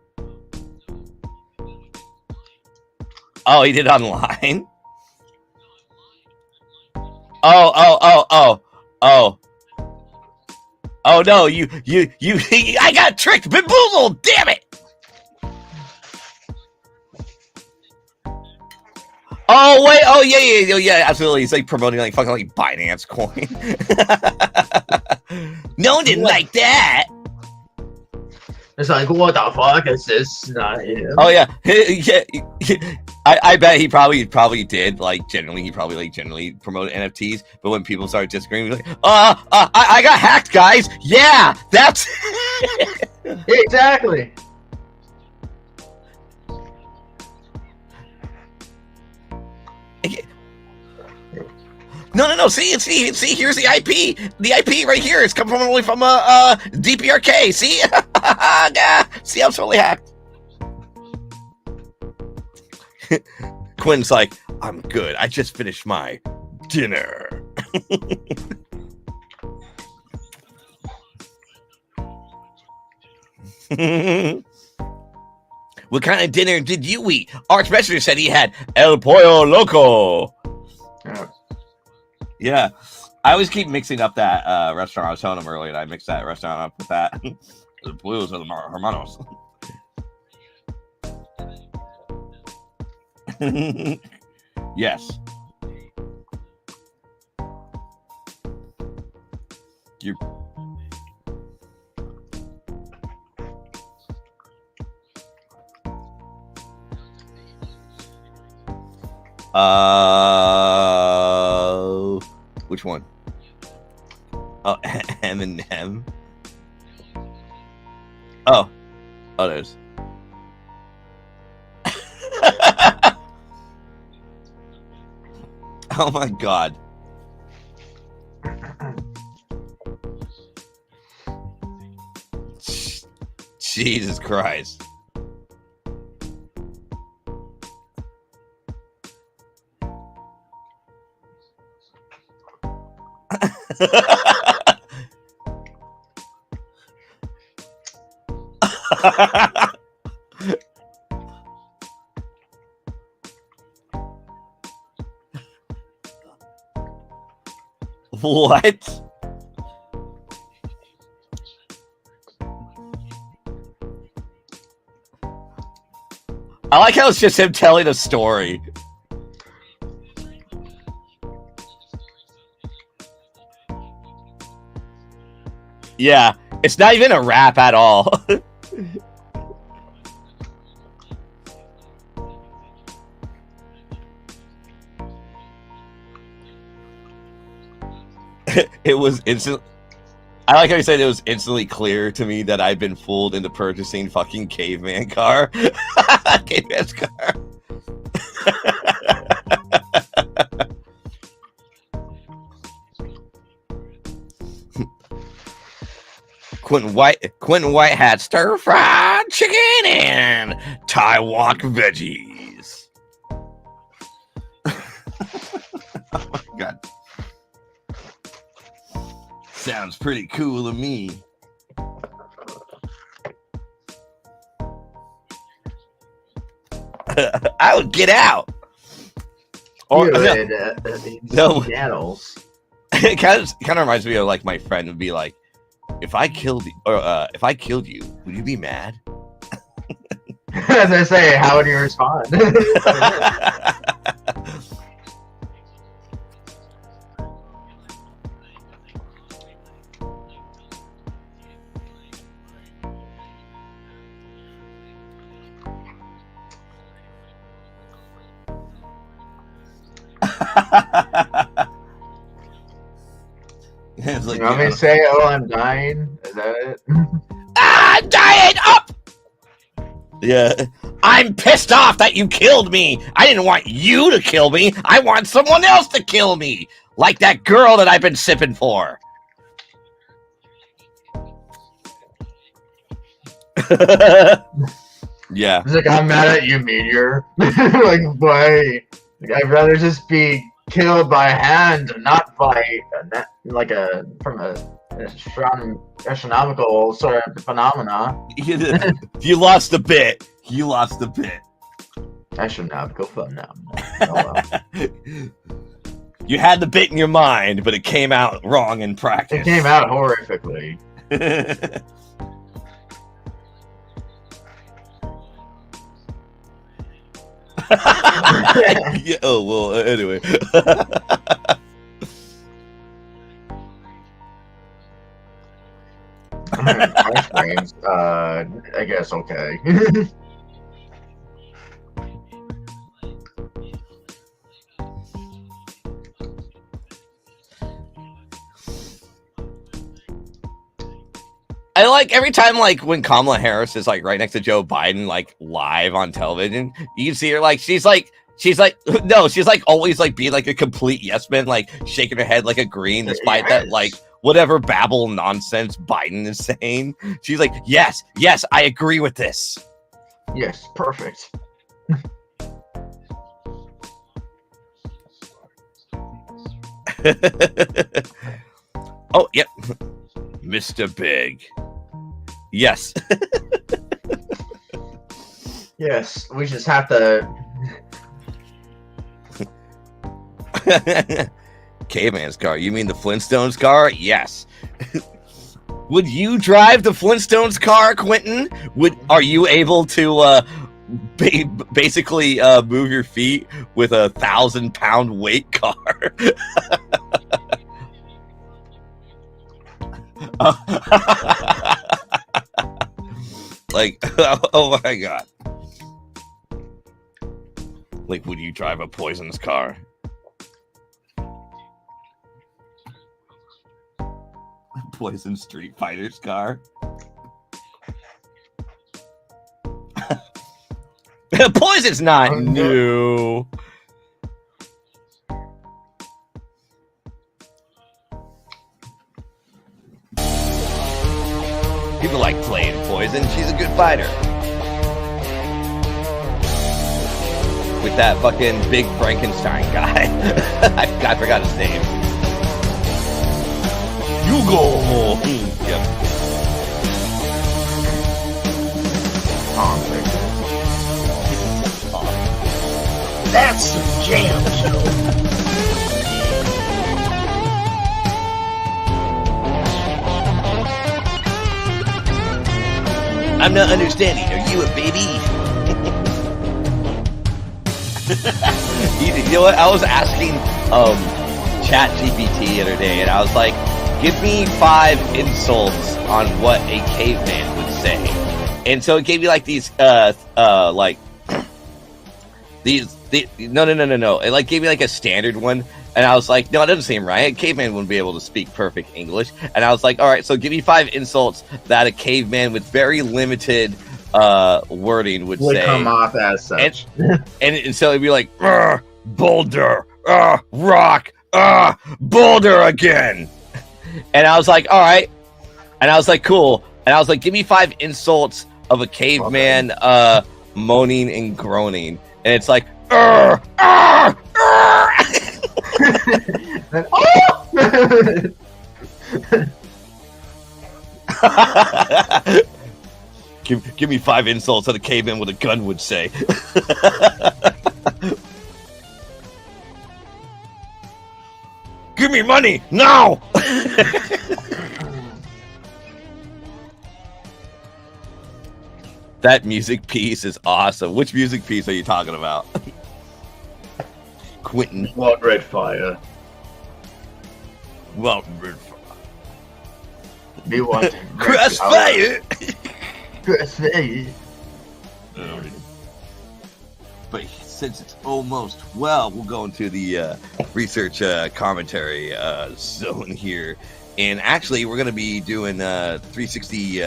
Oh, he did online. Oh no, you I got tricked, bamboozled, damn it. Oh wait! Oh yeah! Absolutely, he's like promoting like fucking like Binance coin. No one didn't like that. It's like, what the fuck is this? Not him. Oh yeah. I bet he probably did like generally promote NFTs, but when people started disagreeing, he was like, I got hacked, guys. Yeah, that's Exactly. No. See. Here's the IP. The IP right here. It's coming from DPRK. See, see, I'm totally hacked. Quinn's like, I'm good. I just finished my dinner. What kind of dinner did you eat? Archbishop said he had El Pollo Loco. Yeah. Yeah. I always keep mixing up that restaurant. I was telling him earlier that I mixed that restaurant up with that. The Blues with the Hermanos. Yes. You. Which one? Oh, M&M. Oh, there's. Oh my God. Jesus Christ. What? I like how it's just him telling a story. Yeah, it's not even a rap at all. It was instant. I like how you said it was instantly clear to me that I've been fooled into purchasing fucking caveman car. Caveman's car. Quentin White had stir fried chicken and Thai wok veggies. Oh my God. Sounds pretty cool to me. I would get out. Or no. Earls. It kind of reminds me of like my friend would be like, if I killed you, would you be mad? As I say, how would you respond? It's like, you want me to say, "Oh, I'm dying"? Is that it? I'm dying up. Yeah, I'm pissed off that you killed me. I didn't want you to kill me. I want someone else to kill me, like that girl that I've been sipping for. Yeah. It's like, I'm mad at you, Meteor. Like, why? Like, I'd rather just be killed by hand and not by from a astronomical sort of phenomena. You lost a bit. You lost a bit. Astronomical phenomena. Oh, well. You had the bit in your mind, but it came out wrong in practice. It came out horrifically. Yeah, oh well. Anyway. Ice creams. I guess okay. I like every time, like when Kamala Harris is like right next to Joe Biden, like live on television, you can see her like she's like always like being like a complete yes man, like shaking her head like a green, despite that like whatever babble nonsense Biden is saying. She's like, yes, I agree with this. Yes, perfect. Oh, yep. Mr. Big. Yes. Yes, we just have to. Caveman's car. You mean the Flintstones car? Yes. Would you drive the Flintstones car, Quentin? Are you able to basically move your feet with a 1,000-pound weight car? Like, oh my god. Like, would you drive a Poison's car? Poison Street Fighter's car? Poison's not new. People like playing Poison. She's a good fighter. With that fucking big Frankenstein guy. I forgot his name. Hugo! Yep. That's some jam, Joe. I'm not understanding. Are you a baby? You know what? I was asking ChatGPT the other day, and I was like, give me 5 insults on what a caveman would say. And so it gave me like these no. It like gave me like a standard one, and I was like, no, it doesn't seem right. A caveman wouldn't be able to speak perfect English. And I was like, all right, so give me 5 insults that a caveman with very limited wording would say. Come off as such. And so it'd be like, boulder, rock, boulder again. And I was like, all right. And I was like, cool. And I was like, give me 5 insults of a caveman moaning and groaning. And it's like, Then, oh! Give me 5 insults that a caveman with a gun would say. Give me money now! That music piece is awesome. Which music piece are you talking about? Quentin. Blood red fire. Well, red fire. Be watching. Crossfire! Crossfire. But since it's almost, well, we'll go into the research commentary zone here. And actually, we're going to be doing 360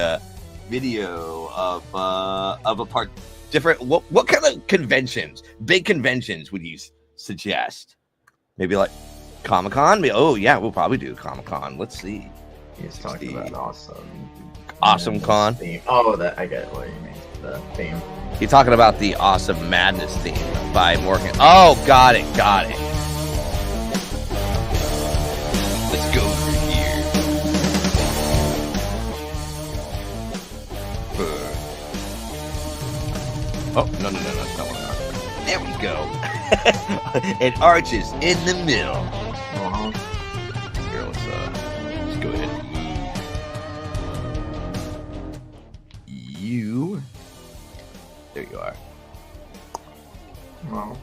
video of a part different. What kind of conventions, big conventions, would you suggest? Maybe like Comic-Con? Oh, yeah, we'll probably do Comic-Con. Let's see. He's talking about Awesome Con? theme. Oh, that I get what you mean. The theme. You're talking about the Awesome Madness theme by Morgan. Oh, got it. Let's go through here. Oh, no, that's not what I want. There we go. And arches in the middle. Here, let's go ahead and move you. There you are. Well.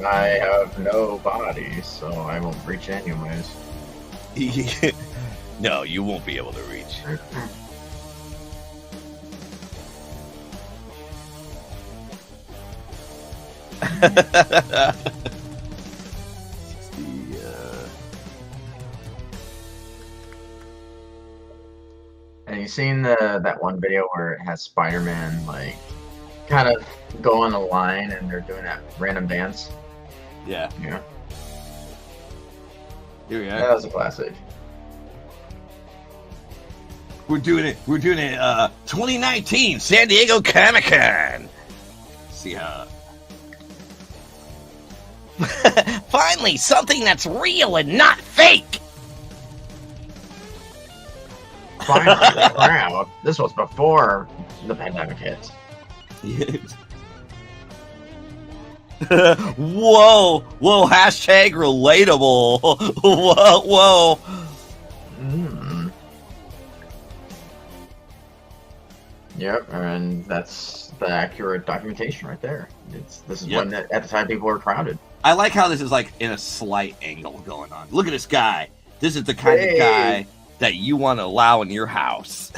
I have no body, so I won't reach anyways. No, you won't be able to reach. And you seen that one video where it has Spider-Man like kind of go on a line and they're doing that random dance? Yeah. Yeah. Here we are. That was a classic. We're doing it. 2019 San Diego Comic-Con. See how. Finally, something that's real and not fake. finally, the crowd. This was before the pandemic hit. Whoa, hashtag relatable. Whoa. Mm. Yep, and that's the accurate documentation right there. This is when at the time people were crowded. I like how this is like in a slight angle going on. Look at this guy. This is the kind of guy that you want to allow in your house.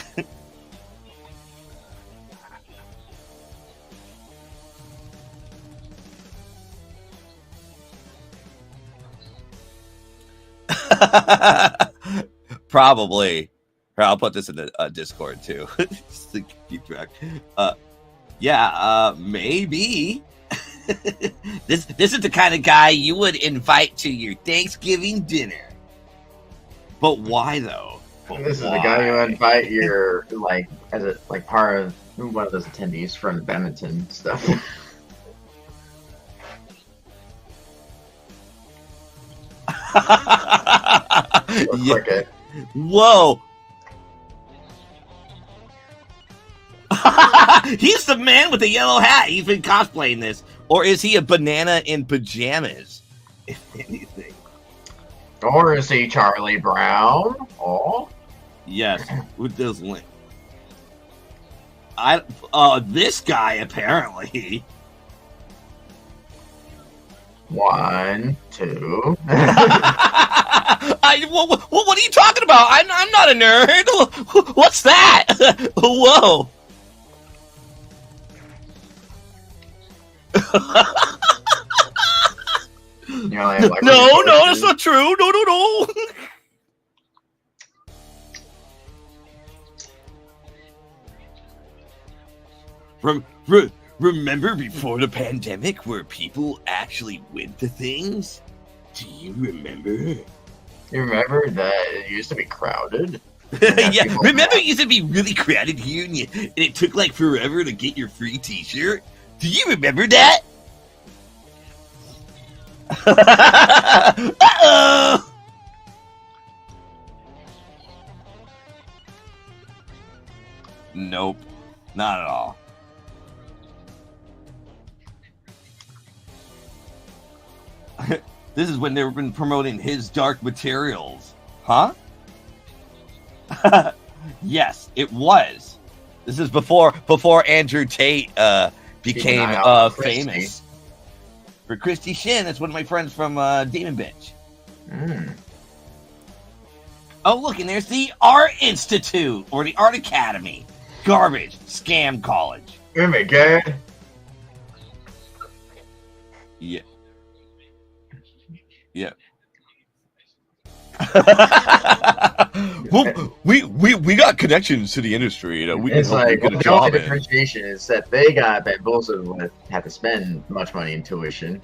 Probably. Here, I'll put this in the Discord too. Just to keep track. Maybe. This is the kind of guy you would invite to your Thanksgiving dinner. But why though? This is the guy you invite your as a part of one of those attendees from the badminton stuff. Yeah. Whoa. He's the man with the yellow hat. He's been cosplaying this. Or is he a banana in pajamas? If anything. Or is he Charlie Brown? Oh. Yes, with those links. This guy apparently. 1, 2. What are you talking about? I'm not a nerd. What's that? Whoa. No, that's not true. No. Remember before the pandemic where people actually went to things? Do you remember? You remember that it used to be crowded? Yeah, remember it used to be really crowded here and it took like forever to get your free t-shirt? Do you remember that? Uh-oh! Nope, not at all. This is when they've been promoting his dark materials. Huh? Yes, it was. This is before Andrew Tate became famous. For Christie Shinn, that's one of my friends from Demon Bitch. Mm. Oh, look, and there's the Art Institute, or the Art Academy. Garbage. Scam college. Oh my god. Yeah. Yeah. Well, we got connections to the industry. You know, we it's can like get a the job only in. differentiation is that they got bamboozled with had to spend much money in tuition.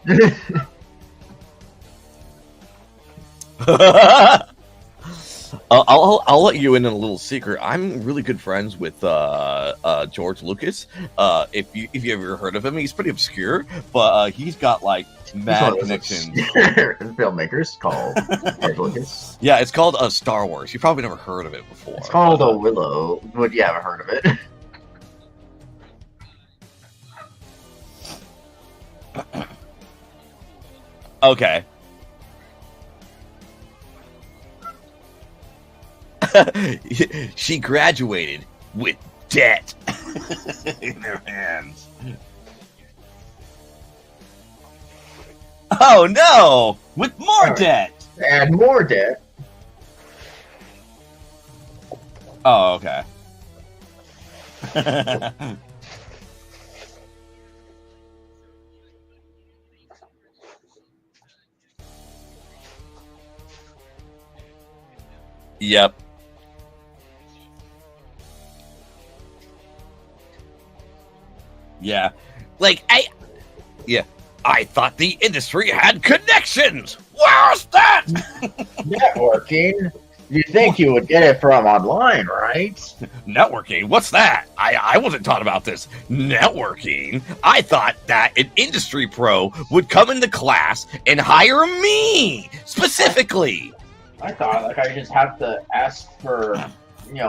I'll let you in on a little secret. I'm really good friends with George Lucas. If you ever heard of him, he's pretty obscure, but he's got like mad connections. Filmmakers called George Lucas. Yeah, it's called Star Wars. You probably never heard of it before. It's called a Willow, but you haven't heard of it. Okay. She graduated with debt in her hands. Oh no! With more debt! Add more debt. Oh, okay. Yep. Yeah. Like, I thought the industry had connections! Where's that? Networking? You think you would get it from online, right? Networking? What's that? I wasn't taught about this. Networking? I thought that an industry pro would come into class and hire me, specifically. I thought, I just have to ask for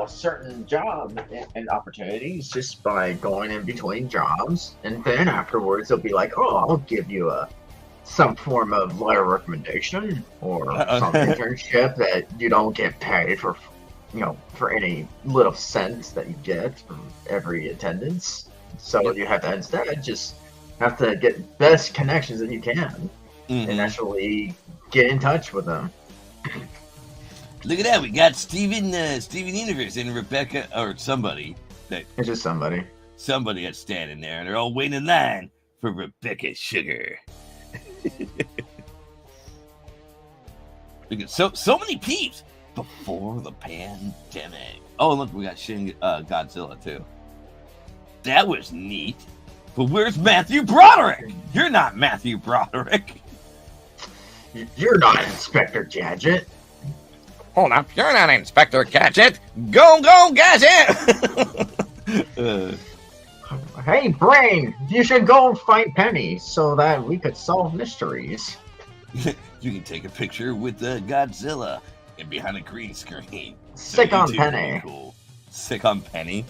certain job and opportunities just by going in between jobs, and then afterwards they'll be like, "Oh, I'll give you some form of letter of recommendation or some internship that you don't get paid for, for any little cents that you get from every attendance. So you have to instead just have to get best connections that you can and actually get in touch with them." Look at that, we got Steven Universe and Rebecca, or somebody. It's just somebody. Somebody that's standing there, and they're all waiting in line for Rebecca Sugar. Look at so many peeps before the pandemic. Oh, look, we got Shin Godzilla too. That was neat. But where's Matthew Broderick? You're not Matthew Broderick. You're not Inspector Gadget. Hold up, you're not Inspector Gadget. Go, Gadget! Hey, Brain, you should go find Penny so that we could solve mysteries. You can take a picture with Godzilla and behind a green screen. Sick on Penny. Cool. Sick on Penny?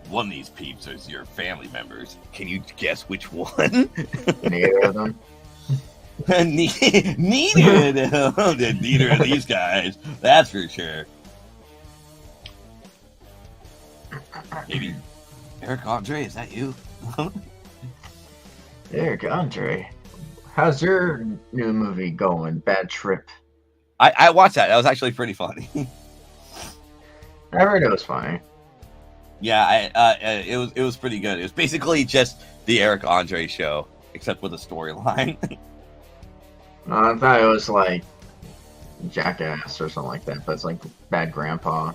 One of these peeps is your family members. Can you guess which one? Neither of them. Neither of these guys. That's for sure. Maybe Eric Andre, is that you? Eric Andre, how's your new movie going? Bad Trip. I watched that. That was actually pretty funny. I heard it was funny. Yeah, it was pretty good. It was basically just the Eric Andre show, except with a storyline. I thought it was like Jackass or something like that, but it's like Bad Grandpa.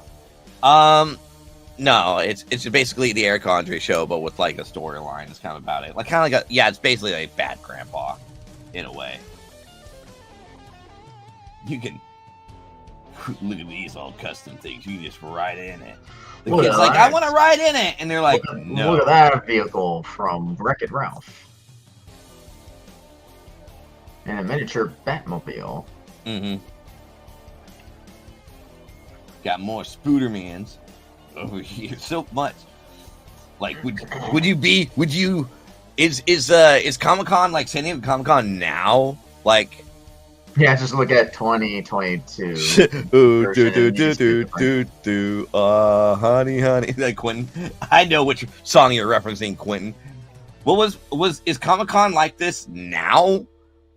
No, it's basically the Eric Andre show, but with like a storyline. It's kind of about it. It's basically like Bad Grandpa, in a way. You can look at these all custom things. You can just ride in it. The kid's like, I want to ride in it, and they're like, no. Look at that vehicle from Wreck-It Ralph. And a miniature Batmobile. Mm-hmm. Got more Spoodermans over here. So much. Like, is Comic-Con, like, San Diego Comic-Con now? Like, yeah, just look at 2022. Honey. Like, Quentin. I know which song you're referencing, Quentin. Is Comic-Con like this now?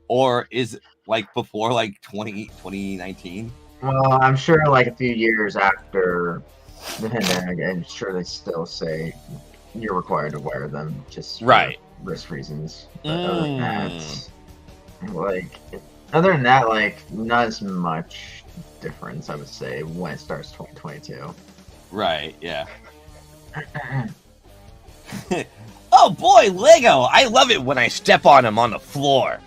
Or is it like before, like 2019? Well, I'm sure like a few years after the pandemic, I'm sure they still say you're required to wear them just for risk reasons. But other than that, like, not as much difference, I would say, when it starts 2022. Right, yeah. Oh boy, Lego! I love it when I step on him on the floor.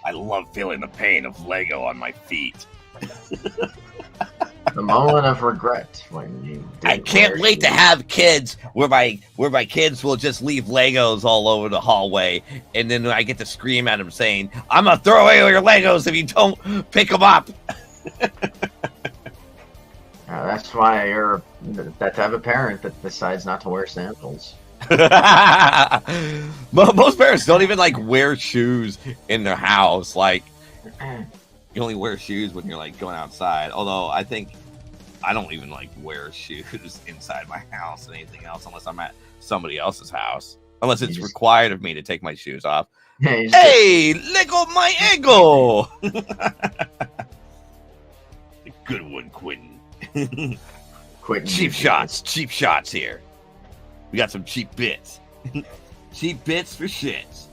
I love feeling the pain of Lego on my feet. The moment of regret when you. I can't wait to have kids where my kids will just leave Legos all over the hallway, and then I get to scream at them saying, "I'm gonna throw away all your Legos if you don't pick them up." That's why you're that type of parent that decides not to wear sandals. Most parents don't even like wear shoes in their house. Like, you only wear shoes when you're like going outside. Although I think I don't even like wear shoes inside my house and anything else unless I'm at somebody else's house. Unless it's required of me to take my shoes off. Hey, Lego my ego. Good one, Quentin. Cheap shots here. We got some cheap bits. Cheap bits for shits.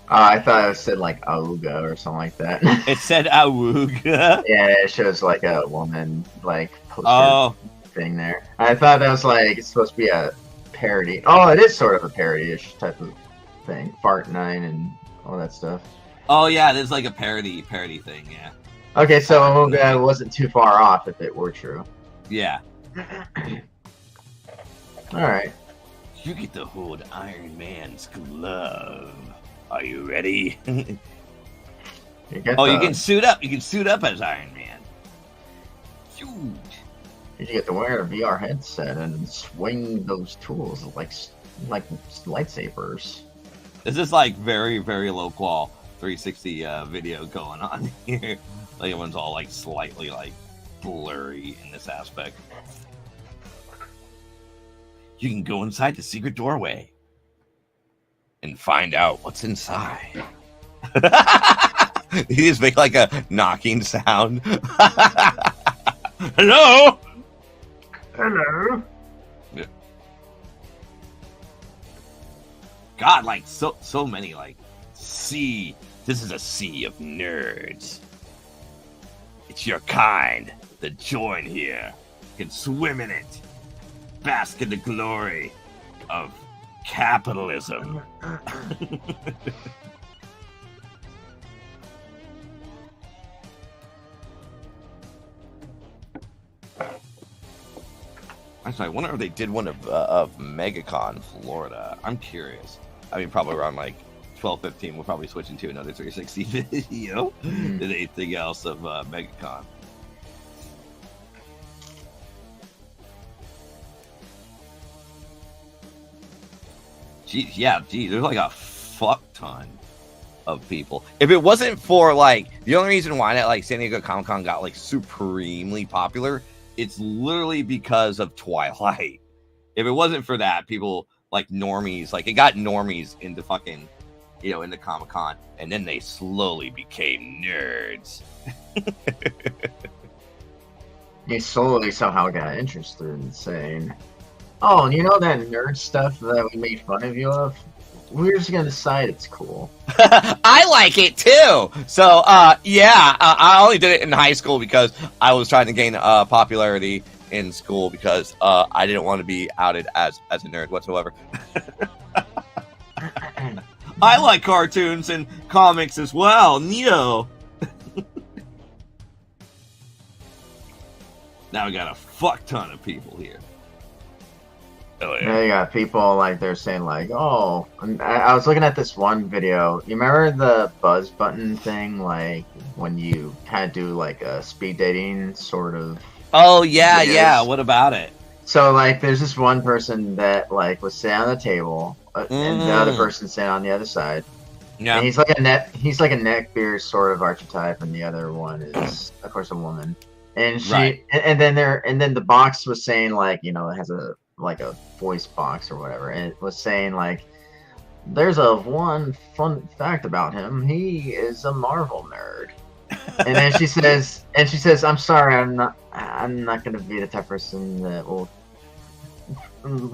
I thought it said like Auga or something like that. It said Auga. Yeah, it shows like a woman like poster thing there. I thought that was like it's supposed to be a parody. Oh, it is sort of a parody-ish type of thing. Fart 9 and all that stuff. Oh yeah, there's like a parody thing, yeah. Okay, so Auga wasn't too far off if it were true. Yeah. Alright. You get to hold Iron Man's glove. Are you ready? You can suit up. You can suit up as Iron Man. Huge. You get to wear a VR headset and swing those tools like lightsabers. This is like very, very low qual 360 video going on here. Like everyone's all like slightly like blurry in this aspect. You can go inside the secret doorway and find out what's inside. You just make like a knocking sound. Hello? Hello. Yeah. God, like so many like sea. This is a sea of nerds. It's your kind that join here. You can swim in it. Bask in the glory of capitalism. Actually, I wonder if they did one of MegaCon Florida. I'm curious. I mean, probably around like 12:15, we'll probably switch into another 360 video. Than anything else of MegaCon. Geez, there's like a fuck ton of people. If it wasn't for like the only reason why that like San Diego Comic-Con got like supremely popular, it's literally because of Twilight. If it wasn't for that, people like normies, like it got normies into fucking, into Comic-Con, and then they slowly became nerds. They slowly somehow got interested in saying, "Oh, and you know that nerd stuff that we made fun of you of? We're just gonna decide it's cool." I like it too. So, I only did it in high school because I was trying to gain popularity in school because I didn't want to be outed as a nerd whatsoever. I like cartoons and comics as well, Neo. Now we got a fuck ton of people here. Oh, yeah. Now you got people like they're saying like, "Oh," I was looking at this one video. You remember the buzz button thing, like when you kind of do like a speed dating sort of? Oh yeah, videos? yeah. What about it? So like, there's this one person that like was sitting on the table, and the other person sitting on the other side. Yeah. And he's like a neckbeard sort of archetype, and the other one is of course a woman. And she, Right. and then the box was saying like, it has a voice box or whatever, and it was saying like, there's one fun fact about him. He is a Marvel nerd. And then she says, "I'm sorry, I'm not gonna be the type of person that will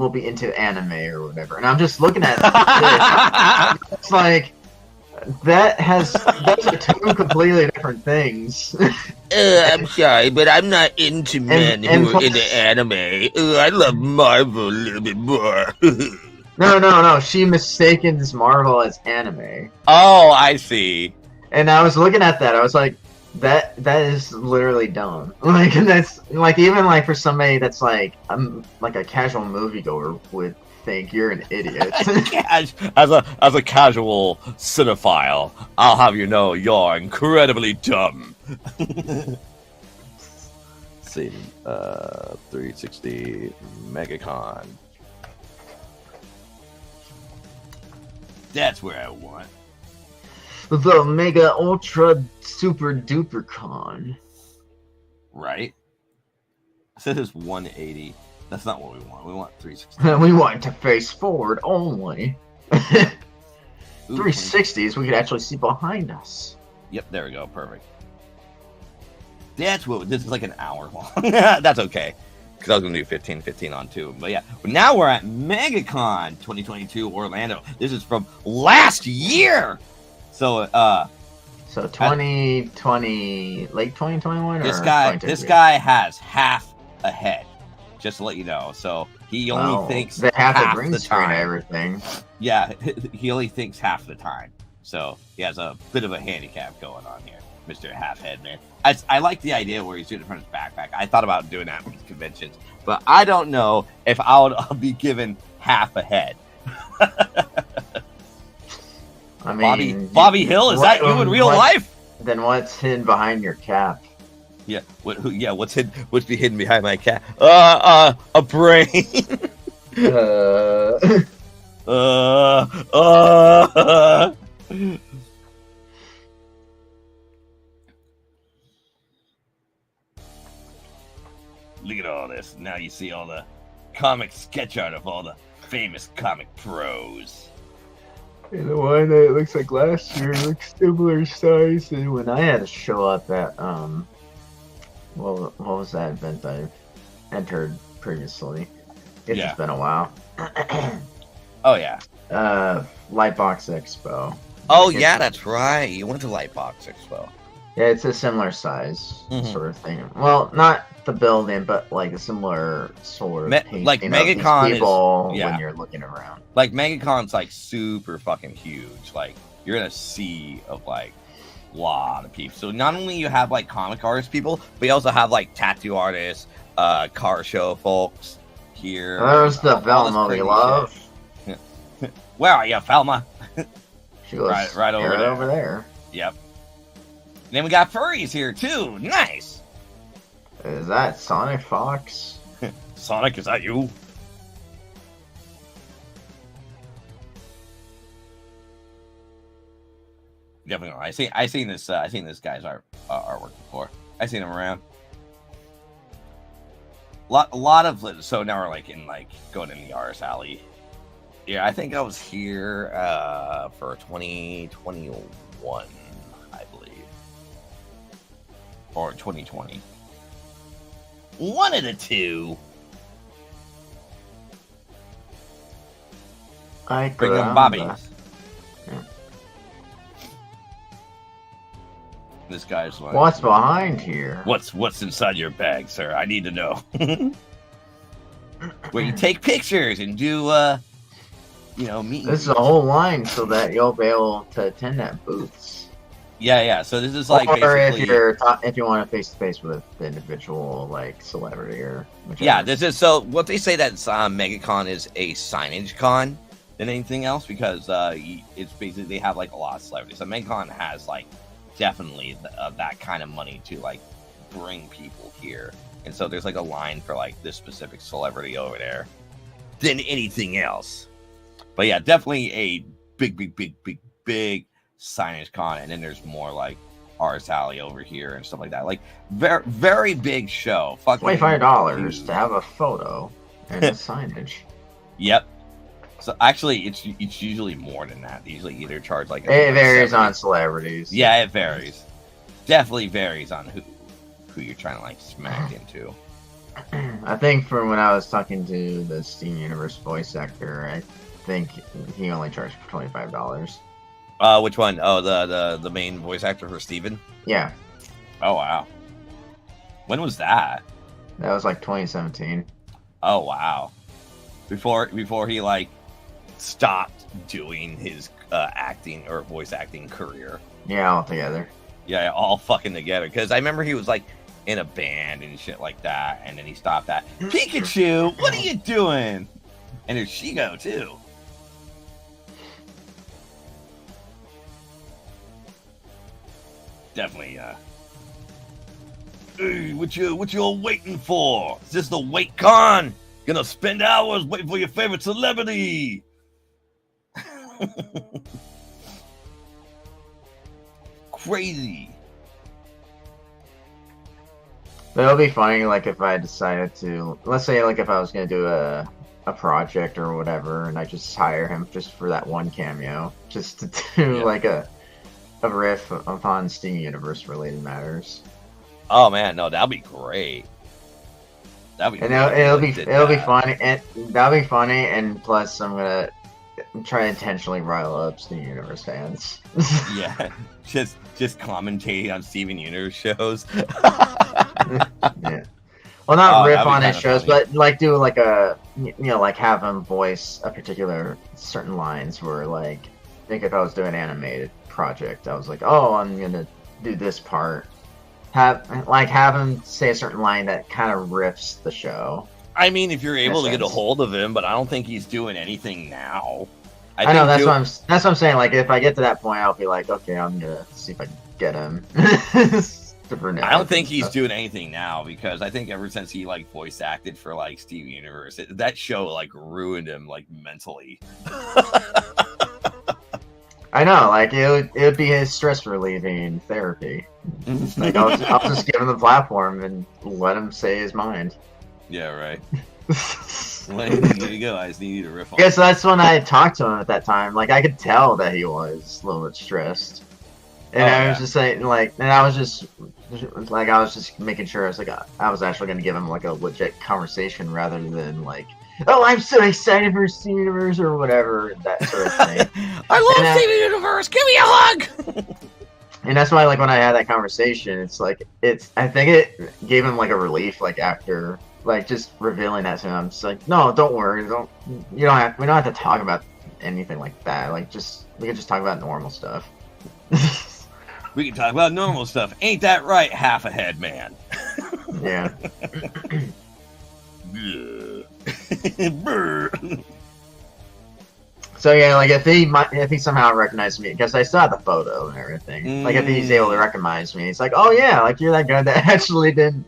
be into anime or whatever." And I'm just looking at it. It's like those are two completely different things. I'm sorry, but I'm not into men who are plus- into anime. I love Marvel a little bit more. No. She mistakens Marvel as anime. Oh, I see. And I was looking at that. I was like, that is literally dumb. Like, that's like, even like for somebody that's like a casual moviegoer would think you're an idiot. As a casual cinephile, I'll have you know you're incredibly dumb. See, 360 MegaCon. That's where I want. The Mega Ultra Super Duper Con. Right? I said it's 180. That's not what we want. We want 360. We want to face forward only. Ooh, 360s, we could actually see behind us. Yep, there we go. Perfect. That's what this is, like an hour long. That's okay, because I was gonna do 15 on two. But yeah, now we're at MegaCon 2022 Orlando. This is from last year. So 2020, late 2021. this or guy 2022? has half a head. Just to let you know. So he only thinks they have half the green the screen and time. everything. Yeah, he only thinks half the time. So he has a bit of a handicap going on here, Mr. Half-Head Man. I like the idea where he's doing it from his backpack. I thought about doing that with conventions, but I don't know if I would be given half a head. I mean, Bobby Hill, is that you in real life? Then what's hidden behind your cap? Yeah, what's hidden behind my cat? A brain. Look at all this. Now you see all the comic sketch art of all the famous comic pros. And the one that looks like last year looks similar size. And when I had to show up at what was that event I entered previously? It's just been a while. Oh yeah. Lightbox Expo. Oh yeah, that's right. You went to Lightbox Expo. Yeah, it's a similar size sort of thing. Well, not the building, but like a similar sort of painting like of MegaCon these people is, when you're looking around. Like MegaCon's like super fucking huge. Like you're in a sea of like a lot of people. So not only you have like comic artist people, but you also have like tattoo artists, car show folks here. There's the Velma we love. Where are you, Velma? She was right over there. Yep. And then we got furries here too. Nice. Is that Sonic Fox? Sonic, is that you? Definitely. I seen this guy's artwork before. I seen him around. A lot of, so now we're like in like going in the artist alley. Yeah, I think I was here for 2021, I believe, or 2020. One of the two. Bring them bobbies. This guy's like, what's behind here? What's inside your bag, sir? I need to know. Where you take pictures and do meet. This is a whole line so that you'll be able to attend at booths. Yeah. So this is like, or basically, if you want to face to face with the individual like celebrity or whichever. Yeah, this is, so what they say that MegaCon is a signage con than anything else, because it's basically they have like a lot of celebrities. So MegaCon has like definitely that kind of money to like bring people here, and so there's like a line for like this specific celebrity over there than anything else. But yeah, definitely a big signage con, and then there's more like artist alley over here and stuff like that. Like very big show. $25 to have a photo and a signage. Yep. So actually, it's usually more than that. They usually either charge like it varies on celebrities. Yeah, it varies. Definitely varies on who you're trying to like smack into. I think from when I was talking to the Steam Universe voice actor, I think he only charged for $25. Which one? Oh, the main voice actor for Steven? Yeah. Oh wow. When was that? That was like 2017. Oh wow. Before he like stopped doing his acting or voice acting career. Yeah, all together. Yeah, all fucking together. Because I remember he was like in a band and shit like that, and then he stopped that. Pikachu, what are you doing? And there's Shigo too. Definitely. Hey, what you all waiting for? Is this the wait con? Gonna spend hours waiting for your favorite celebrity. Crazy. But it'll be funny, like if I decided to, let's say, like if I was gonna do a project or whatever, and I just hire him just for that one cameo, just to do like a riff upon Steam Universe related matters. Oh man, no, that'd be great. That'd be. And it'll be funny, and that'll be funny, and plus I'm gonna try to intentionally rile up Steam Universe fans. Yeah, just commentating on Steven Universe shows. Yeah. Well, not riff on his shows, funny. but like do like a, like have him voice a particular certain lines where like, I think if I was doing an animated project, I was like, oh, I'm gonna do this part. Have him say a certain line that kind of riffs the show. I mean, if you're able to get a hold of him, but I don't think he's doing anything now. I know that's what I'm saying. Like if I get to that point, I'll be like, okay, I'm gonna see if I can get him. I don't think he's doing anything now because I think ever since he like voice acted for like Steven Universe, that show like ruined him like mentally. I know, like it would be his stress relieving therapy. Like I'll just give him the platform and let him say his mind. Yeah, right. Well, here you go. I just need you to riff on. Yeah, so that's when I talked to him at that time. Like I could tell that he was a little bit stressed, and I was just saying, like, and I was just making sure. I was actually going to give him like a legit conversation rather than like, oh, I'm so excited for Steven Universe or whatever, that sort of thing. I love Steven Universe. Give me a hug. And that's why, like, when I had that conversation, I think it gave him like a relief, like after. Like just revealing that to him, I'm just like, no, don't worry, we don't have to talk about anything like that. Like we can just talk about normal stuff. We can talk about normal stuff. Ain't that right, half a head man? Yeah. So yeah, like if he somehow recognized me, because I still have the photo and everything. Like if he's able to recognize me, it's like, oh yeah, like you're that guy that actually didn't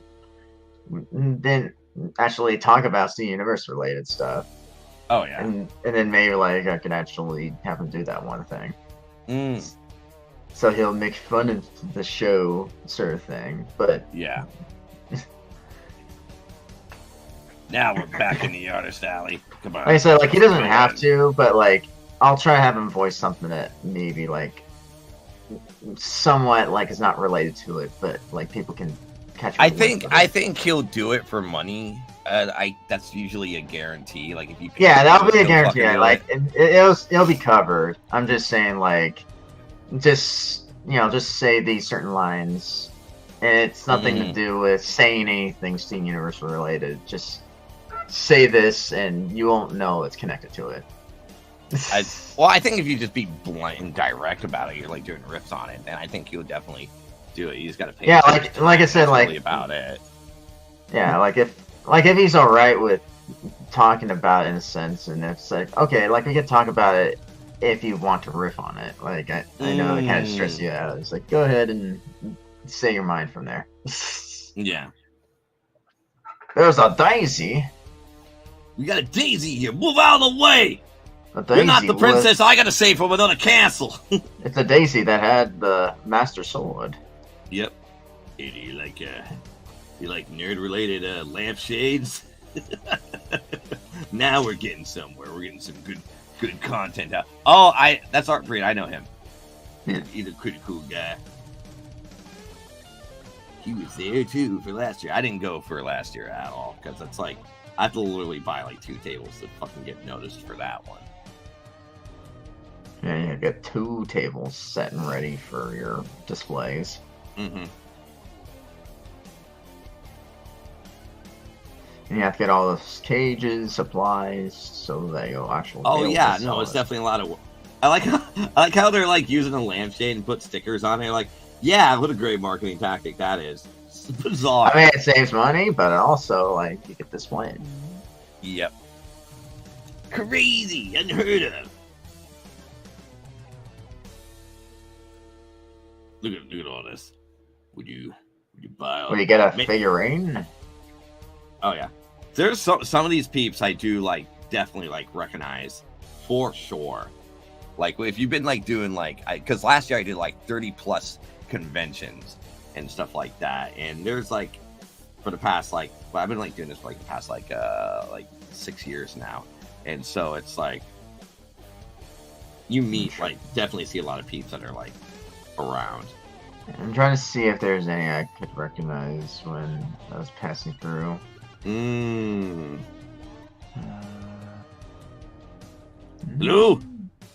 actually talk about Steven Universe related stuff. Oh yeah. And then maybe like I can actually have him do that one thing. So he'll make fun of the show sort of thing. But yeah. Now we're back in the artist alley. Come on. Like I said, like he doesn't have to, but like I'll try to have him voice something that maybe like somewhat like is not related to it, but like people can catch. I think he'll do it for money. That's usually a guarantee. Like if you that'll be a guarantee. Like it'll be covered. I'm just saying, like, just say these certain lines, and it's nothing to do with saying anything Steven Universe related. Just say this, and you won't know it's connected to it. I think if you just be blunt and direct about it, you're like doing riffs on it, then I think he'll definitely do it. You just got to pay. Yeah, like I said, like about it. Yeah, like if he's all right with talking about it in a sense, and it's like, okay, like we can talk about it if you want to riff on it. Like I know it kind of stresses you out. It's like, go ahead and say your mind from there. Yeah. There's a daisy. We got a daisy here. Move out of the way. You're not the princess I gotta save from another castle. It's a daisy that had the master sword. Yep. Hey, do you like nerd related lampshades? Now we're getting somewhere. We're getting some good content out. Oh, that's Art Breed. I know him. Yeah. He's a pretty cool guy. He was there too for last year. I didn't go for last year at all because it's like I have to literally buy like 2 tables to fucking get noticed for that one. Yeah, you get 2 tables set and ready for your displays. Mm-hmm. And you have to get all the cages, supplies, so that you'll actually. Oh yeah, no, it's definitely a lot of. I like how they're like using a lampshade and put stickers on it. Like, yeah, what a great marketing tactic that is. It's bizarre. I mean, it saves money, but also like you get this one. Yep. Crazy, unheard of. Look at all this. Would you buy all? Will you get a figurine? Oh yeah, there's some of these peeps I do like definitely like recognize for sure. Like if you've been like doing like, because last year I did like 30+ conventions and stuff like that, and there's like for the past like, well, I've been like doing this for like the past like 6 years now, and so it's like you meet like definitely see a lot of peeps that are like around. I'm trying to see if there's any I could recognize when I was passing through. Blue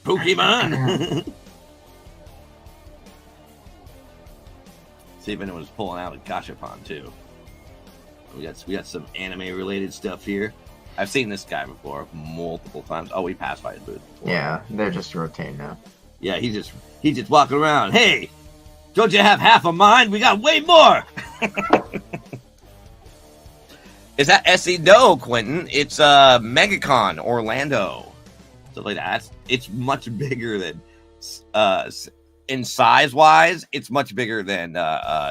Pokemon. See if anyone's pulling out a Gachapon too. We got some anime related stuff here. I've seen this guy before multiple times. Oh, we passed by his booth before. Yeah, they're just rotating now. Yeah, he's just walking around. Hey, don't you have half a mind? We got way more. Is that SE? No, Quentin. It's MegaCon Orlando. stuff like that. It's much bigger than, in size wise, it's much bigger than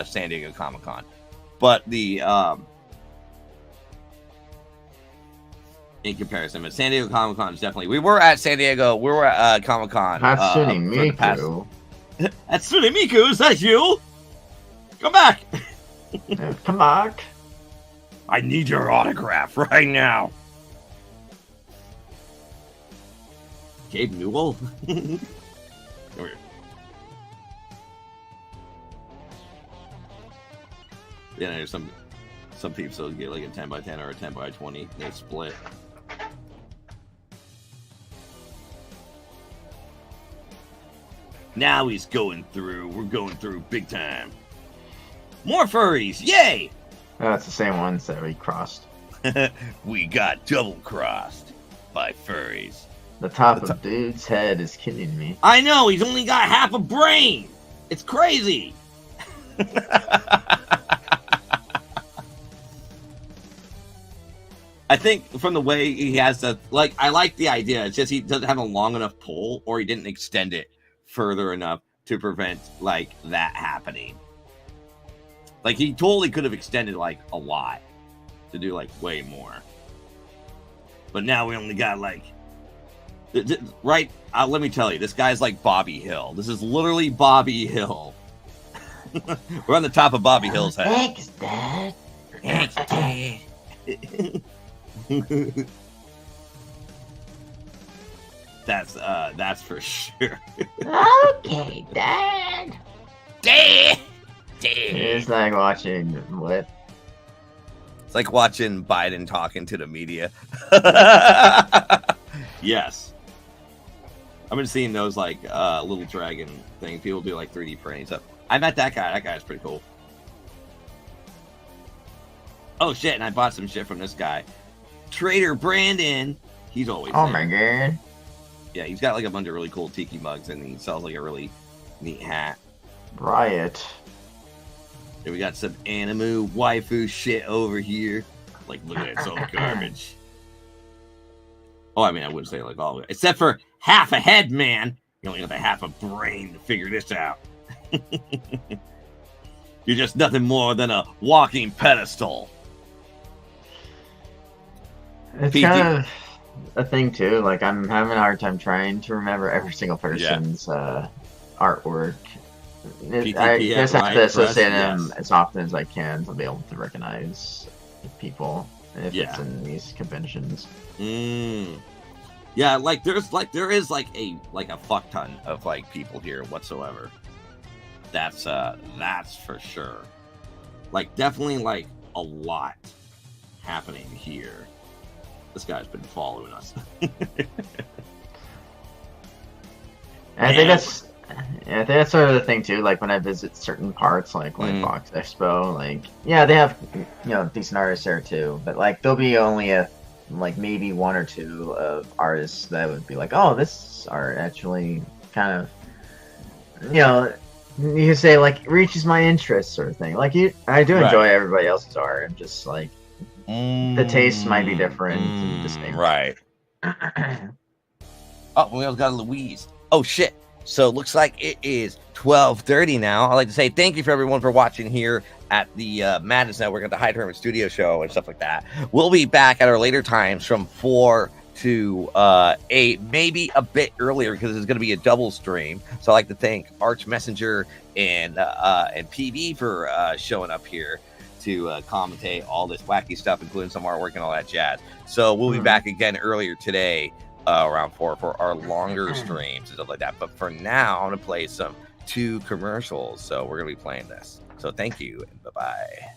San Diego Comic-Con. But the in comparison, but San Diego Comic-Con is definitely. We were at San Diego. We were at Comic-Con. Hatsune Miku. Hatsune Miku, is that you? Come back. Come back. I need your autograph right now. Gabe Newell? Come here. Yeah, there's some people get like a 10x10 or a 10x20. They split. Now he's going through. We're going through big time. More furries. Yay! Oh, it's the same ones that we crossed. We got double crossed by furries. The top of dude's head is killing me. I know, he's only got half a brain. It's crazy. I think from the way he has the, like, I like the idea. It's just he doesn't have a long enough pole, or he didn't extend it further enough to prevent, like, that happening. Like, he totally could have extended, like, a lot to do, like, way more. But now we only got, like, right? Let me tell you, this guy's like Bobby Hill. This is literally Bobby Hill. We're on the top of Bobby Hill's head. Thanks, Dad. Thanks, Dad. That's for sure. Okay, Dad. Dad. It's like watching what? It's like watching Biden talking to the media. Yes. I've been seeing those like little dragon things. People do like 3D printing stuff. I met that guy. That guy's pretty cool. Oh shit! And I bought some shit from this guy, Trader Brandon. He's always Oh there. my god! Yeah, he's got like a bunch of really cool tiki mugs, and he sells like a really neat hat. Riot. And we got some anime waifu shit over here. Like, look at it, it's all garbage. Oh, I mean, I wouldn't say like all of it, except for half a head, man. You only have a half a brain to figure this out. You're just nothing more than a walking pedestal. It's PD. kind of a thing too. Like, I'm having a hard time trying to remember every single person's artwork. I just have to associate them as often as I can to be able to recognize people if it's in these conventions. Yeah, like there is like a fuck ton of like people here whatsoever. That's for sure. Like, definitely like a lot happening here. This guy's been following us. I think that's sort of the thing too. Like, when I visit certain parts, like Box Expo, like, yeah, they have, you know, decent artists there too. But like, there'll be only maybe one or two of artists that would be like, oh, this art actually kind of, you know, you can say like reaches my interest, sort of thing. Like, I do enjoy everybody else's art. I'm just like, the taste might be different. Right. Oh, we also got a Louise. Oh shit. So it looks like it is 12:30 now. I'd like to say thank you for everyone for watching here at the Madness Network at the Hyde Hermit Studio Show and stuff like that. We'll be back at our later times from 4 to 8, maybe a bit earlier because it's going to be a double stream. So I'd like to thank Arch Messenger and PV for showing up here to commentate all this wacky stuff, including some artwork and all that jazz. So we'll be back again earlier today around 4 for our longer streams and stuff like that. But for now, I'm going to play some 2 commercials. So we're going to be playing this. So thank you and bye-bye.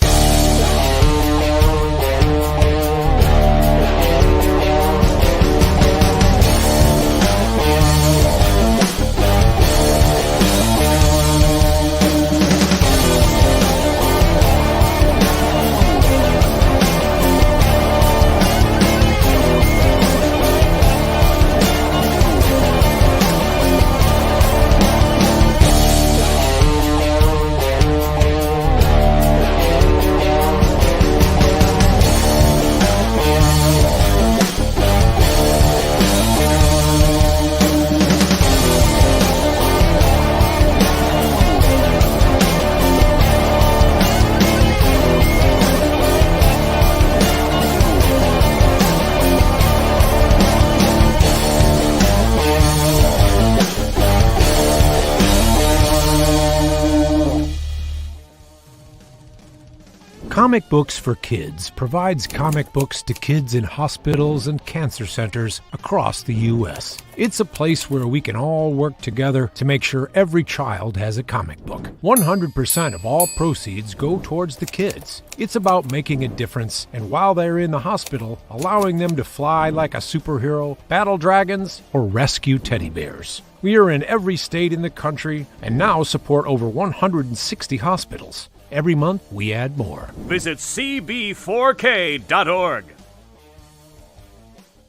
Comic Books for Kids provides comic books to kids in hospitals and cancer centers across the U.S. It's a place where we can all work together to make sure every child has a comic book. 100% of all proceeds go towards the kids. It's about making a difference, and while they're in the hospital, allowing them to fly like a superhero, battle dragons, or rescue teddy bears. We are in every state in the country and now support over 160 hospitals. Every month, we add more. Visit cb4k.org.